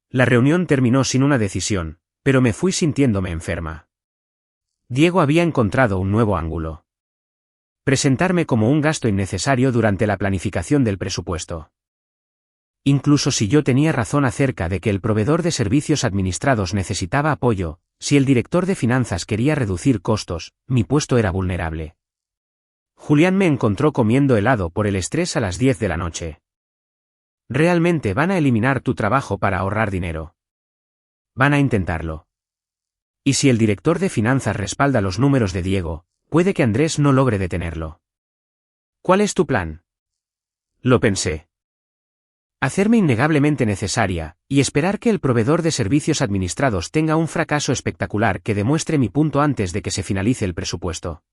La reunión terminó sin una decisión, pero me fui sintiéndome enferma. Diego había encontrado un nuevo ángulo. Presentarme como un gasto innecesario durante la planificación del presupuesto. Incluso si yo tenía razón acerca de que el proveedor de servicios administrados necesitaba apoyo, si el director de finanzas quería reducir costos, mi puesto era vulnerable. Julián me encontró comiendo helado por el estrés a las 10 de la noche. ¿Realmente van a eliminar tu trabajo para ahorrar dinero? Van a intentarlo. Y si el director de finanzas respalda los números de Diego, puede que Andrés no logre detenerlo. ¿Cuál es tu plan? Lo pensé. Hacerme innegablemente necesaria, y esperar que el proveedor de servicios administrados tenga un fracaso espectacular que demuestre mi punto antes de que se finalice el presupuesto.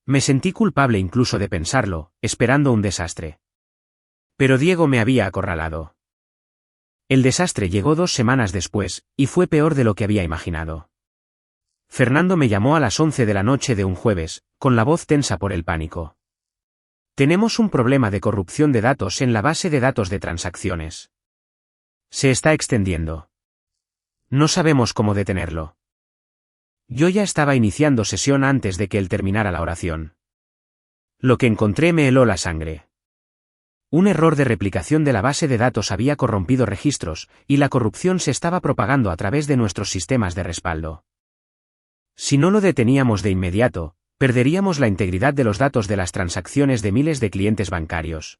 Me sentí culpable incluso de pensarlo, esperando un desastre. Pero Diego me había acorralado. El desastre llegó 2 semanas después, y fue peor de lo que había imaginado. Fernando me llamó a las 11 de la noche de un jueves, con la voz tensa por el pánico. Tenemos un problema de corrupción de datos en la base de datos de transacciones. Se está extendiendo. No sabemos cómo detenerlo. Yo ya estaba iniciando sesión antes de que él terminara la oración. Lo que encontré me heló la sangre. Un error de replicación de la base de datos había corrompido registros, y la corrupción se estaba propagando a través de nuestros sistemas de respaldo. Si no lo deteníamos de inmediato, perderíamos la integridad de los datos de las transacciones de miles de clientes bancarios.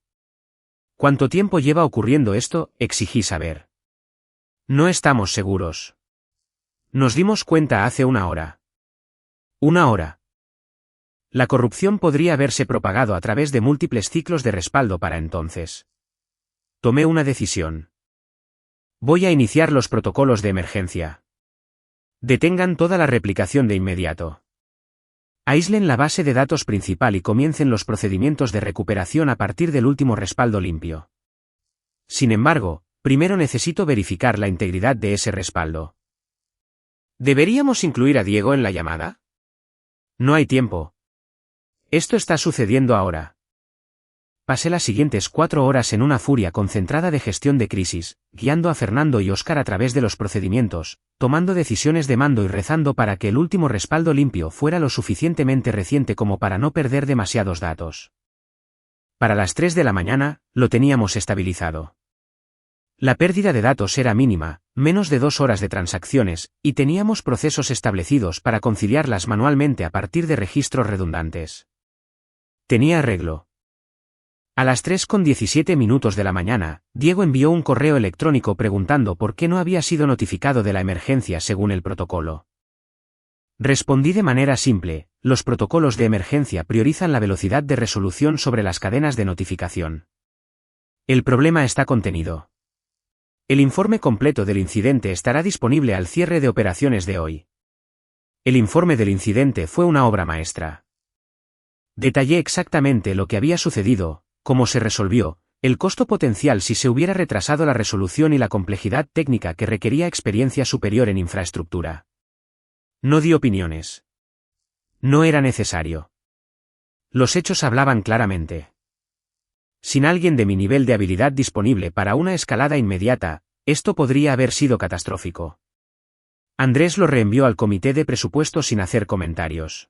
¿Cuánto tiempo lleva ocurriendo esto?, exigí saber. No estamos seguros. Nos dimos cuenta hace 1 hora. 1 hora. La corrupción podría haberse propagado a través de múltiples ciclos de respaldo para entonces. Tomé una decisión. Voy a iniciar los protocolos de emergencia. Detengan toda la replicación de inmediato. Aíslen la base de datos principal y comiencen los procedimientos de recuperación a partir del último respaldo limpio. Sin embargo, primero necesito verificar la integridad de ese respaldo. ¿Deberíamos incluir a Diego en la llamada? No hay tiempo. Esto está sucediendo ahora. Pasé las siguientes 4 horas en una furia concentrada de gestión de crisis, guiando a Fernando y Óscar a través de los procedimientos, tomando decisiones de mando y rezando para que el último respaldo limpio fuera lo suficientemente reciente como para no perder demasiados datos. Para las 3 de la mañana, lo teníamos estabilizado. La pérdida de datos era mínima, menos de 2 horas de transacciones, y teníamos procesos establecidos para conciliarlas manualmente a partir de registros redundantes. Tenía arreglo. A las 3:17 de la mañana, Diego envió un correo electrónico preguntando por qué no había sido notificado de la emergencia según el protocolo. Respondí de manera simple: los protocolos de emergencia priorizan la velocidad de resolución sobre las cadenas de notificación. El problema está contenido. El informe completo del incidente estará disponible al cierre de operaciones de hoy. El informe del incidente fue una obra maestra. Detallé exactamente lo que había sucedido, cómo se resolvió, el costo potencial si se hubiera retrasado la resolución y la complejidad técnica que requería experiencia superior en infraestructura. No di opiniones. No era necesario. Los hechos hablaban claramente. Sin alguien de mi nivel de habilidad disponible para una escalada inmediata, esto podría haber sido catastrófico. Andrés lo reenvió al comité de presupuesto sin hacer comentarios.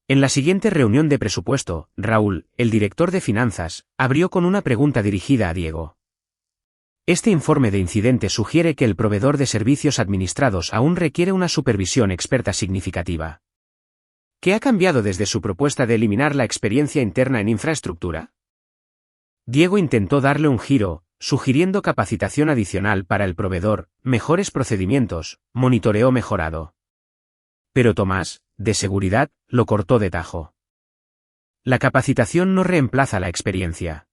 En la siguiente reunión de presupuesto, Raúl, el director de finanzas, abrió con una pregunta dirigida a Diego. Este informe de incidente sugiere que el proveedor de servicios administrados aún requiere una supervisión experta significativa. ¿Qué ha cambiado desde su propuesta de eliminar la experiencia interna en infraestructura? Diego intentó darle un giro, sugiriendo capacitación adicional para el proveedor, mejores procedimientos, monitoreo mejorado. Pero Tomás, de seguridad, lo cortó de tajo. La capacitación no reemplaza la experiencia.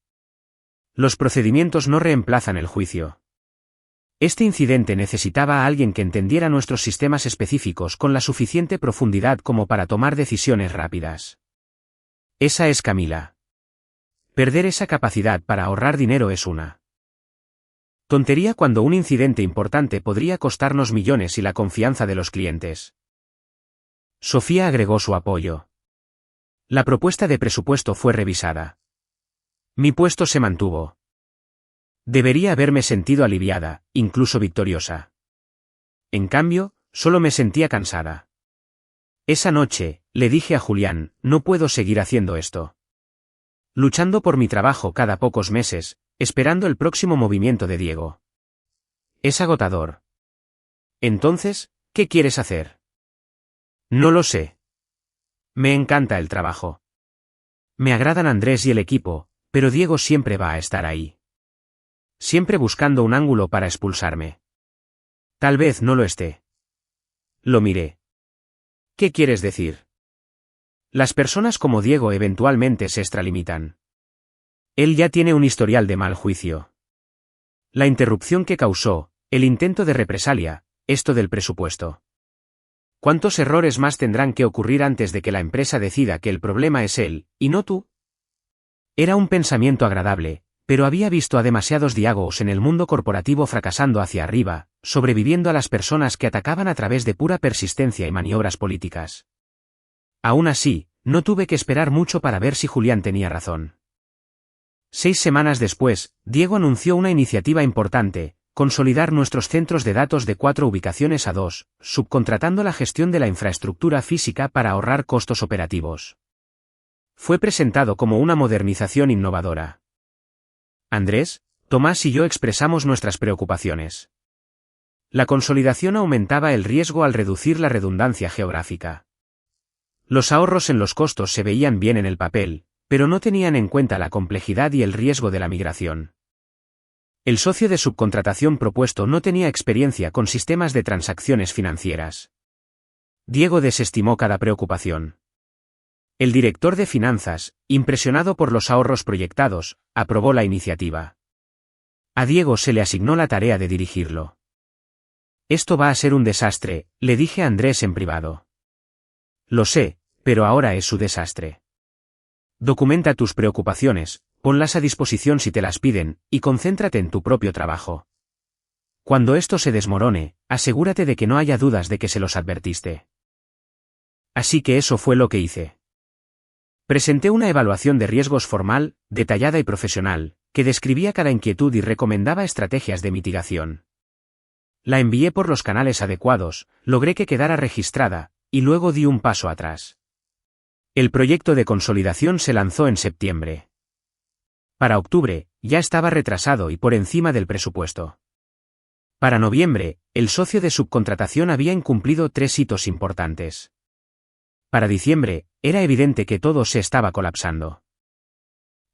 Los procedimientos no reemplazan el juicio. Este incidente necesitaba a alguien que entendiera nuestros sistemas específicos con la suficiente profundidad como para tomar decisiones rápidas. Esa es Camila. Perder esa capacidad para ahorrar dinero es una tontería cuando un incidente importante podría costarnos millones y la confianza de los clientes. Sofía agregó su apoyo. La propuesta de presupuesto fue revisada. Mi puesto se mantuvo. Debería haberme sentido aliviada, incluso victoriosa. En cambio, solo me sentía cansada. Esa noche, le dije a Julián, no puedo seguir haciendo esto. Luchando por mi trabajo cada pocos meses, esperando el próximo movimiento de Diego. Es agotador. Entonces, ¿qué quieres hacer? No lo sé. Me encanta el trabajo. Me agradan Andrés y el equipo, pero Diego siempre va a estar ahí. Siempre buscando un ángulo para expulsarme. Tal vez no lo esté. Lo miré. ¿Qué quieres decir? Las personas como Diego eventualmente se extralimitan. Él ya tiene un historial de mal juicio. La interrupción que causó, el intento de represalia, esto del presupuesto. ¿Cuántos errores más tendrán que ocurrir antes de que la empresa decida que el problema es él, y no tú? Era un pensamiento agradable, pero había visto a demasiados Diegos en el mundo corporativo fracasando hacia arriba, sobreviviendo a las personas que atacaban a través de pura persistencia y maniobras políticas. Aún así, no tuve que esperar mucho para ver si Julián tenía razón. 6 semanas después, Diego anunció una iniciativa importante: consolidar nuestros centros de datos de 4 ubicaciones a 2, subcontratando la gestión de la infraestructura física para ahorrar costos operativos. Fue presentado como una modernización innovadora. Andrés, Tomás y yo expresamos nuestras preocupaciones. La consolidación aumentaba el riesgo al reducir la redundancia geográfica. Los ahorros en los costos se veían bien en el papel, pero no tenían en cuenta la complejidad y el riesgo de la migración. El socio de subcontratación propuesto no tenía experiencia con sistemas de transacciones financieras. Diego desestimó cada preocupación. El director de finanzas, impresionado por los ahorros proyectados, aprobó la iniciativa. A Diego se le asignó la tarea de dirigirlo. Esto va a ser un desastre, le dije a Andrés en privado. Lo sé, pero ahora es su desastre. Documenta tus preocupaciones, ponlas a disposición si te las piden, y concéntrate en tu propio trabajo. Cuando esto se desmorone, asegúrate de que no haya dudas de que se los advertiste. Así que eso fue lo que hice. Presenté una evaluación de riesgos formal, detallada y profesional, que describía cada inquietud y recomendaba estrategias de mitigación. La envié por los canales adecuados, logré que quedara registrada, y luego di un paso atrás. El proyecto de consolidación se lanzó en septiembre. Para octubre, ya estaba retrasado y por encima del presupuesto. Para noviembre, el socio de subcontratación había incumplido 3 hitos importantes. Para diciembre, era evidente que todo se estaba colapsando.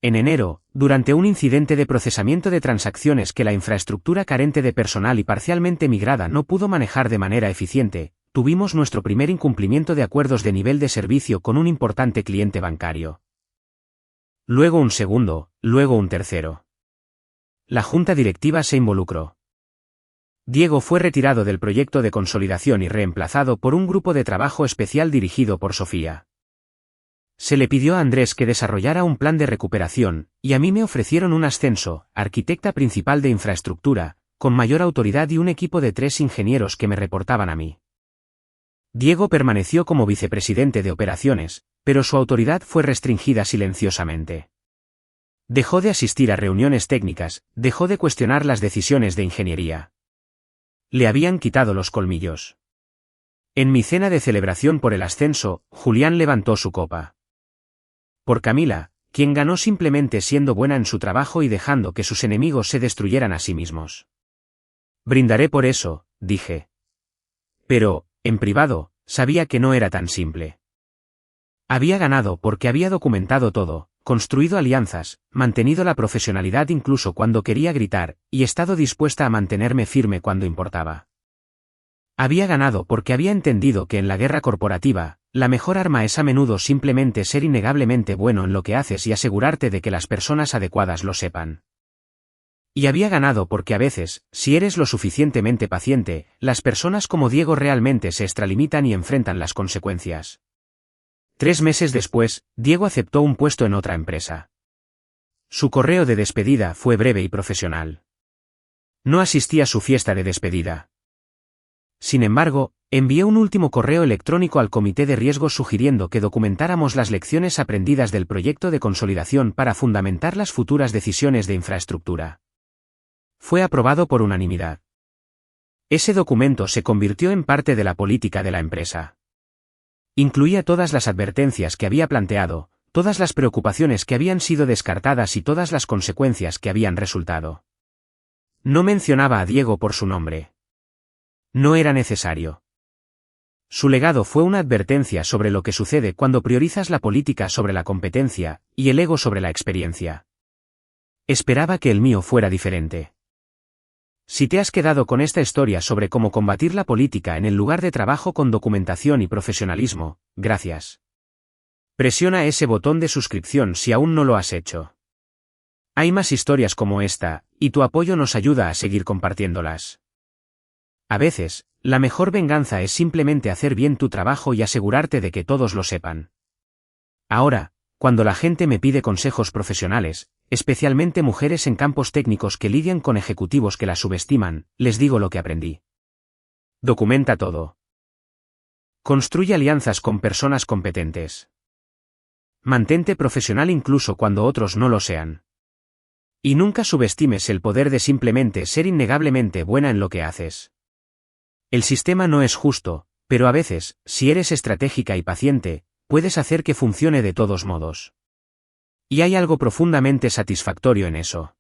En enero, durante un incidente de procesamiento de transacciones que la infraestructura carente de personal y parcialmente migrada no pudo manejar de manera eficiente, tuvimos nuestro primer incumplimiento de acuerdos de nivel de servicio con un importante cliente bancario. Luego un segundo, luego un tercero. La junta directiva se involucró. Diego fue retirado del proyecto de consolidación y reemplazado por un grupo de trabajo especial dirigido por Sofía. Se le pidió a Andrés que desarrollara un plan de recuperación, y a mí me ofrecieron un ascenso, arquitecta principal de infraestructura, con mayor autoridad y un equipo de 3 ingenieros que me reportaban a mí. Diego permaneció como vicepresidente de operaciones, pero su autoridad fue restringida silenciosamente. Dejó de asistir a reuniones técnicas, dejó de cuestionar las decisiones de ingeniería. Le habían quitado los colmillos. En mi cena de celebración por el ascenso, Julián levantó su copa. Por Camila, quien ganó simplemente siendo buena en su trabajo y dejando que sus enemigos se destruyeran a sí mismos. Brindaré por eso, dije. Pero, en privado, sabía que no era tan simple. Había ganado porque había documentado todo, construido alianzas, mantenido la profesionalidad incluso cuando quería gritar, y estado dispuesta a mantenerme firme cuando importaba. Había ganado porque había entendido que en la guerra corporativa, la mejor arma es a menudo simplemente ser innegablemente bueno en lo que haces y asegurarte de que las personas adecuadas lo sepan. Y había ganado porque a veces, si eres lo suficientemente paciente, las personas como Diego realmente se extralimitan y enfrentan las consecuencias. 3 meses después, Diego aceptó un puesto en otra empresa. Su correo de despedida fue breve y profesional. No asistí a su fiesta de despedida. Sin embargo, envié un último correo electrónico al comité de riesgos sugiriendo que documentáramos las lecciones aprendidas del proyecto de consolidación para fundamentar las futuras decisiones de infraestructura. Fue aprobado por unanimidad. Ese documento se convirtió en parte de la política de la empresa. Incluía todas las advertencias que había planteado, todas las preocupaciones que habían sido descartadas y todas las consecuencias que habían resultado. No mencionaba a Diego por su nombre. No era necesario. Su legado fue una advertencia sobre lo que sucede cuando priorizas la política sobre la competencia, y el ego sobre la experiencia. Esperaba que el mío fuera diferente. Si te has quedado con esta historia sobre cómo combatir la política en el lugar de trabajo con documentación y profesionalismo, gracias. Presiona ese botón de suscripción si aún no lo has hecho. Hay más historias como esta, y tu apoyo nos ayuda a seguir compartiéndolas. A veces, la mejor venganza es simplemente hacer bien tu trabajo y asegurarte de que todos lo sepan. Ahora, cuando la gente me pide consejos profesionales, especialmente mujeres en campos técnicos que lidian con ejecutivos que las subestiman, les digo lo que aprendí. Documenta todo. Construye alianzas con personas competentes. Mantente profesional incluso cuando otros no lo sean. Y nunca subestimes el poder de simplemente ser innegablemente buena en lo que haces. El sistema no es justo, pero a veces, si eres estratégica y paciente, puedes hacer que funcione de todos modos. Y hay algo profundamente satisfactorio en eso.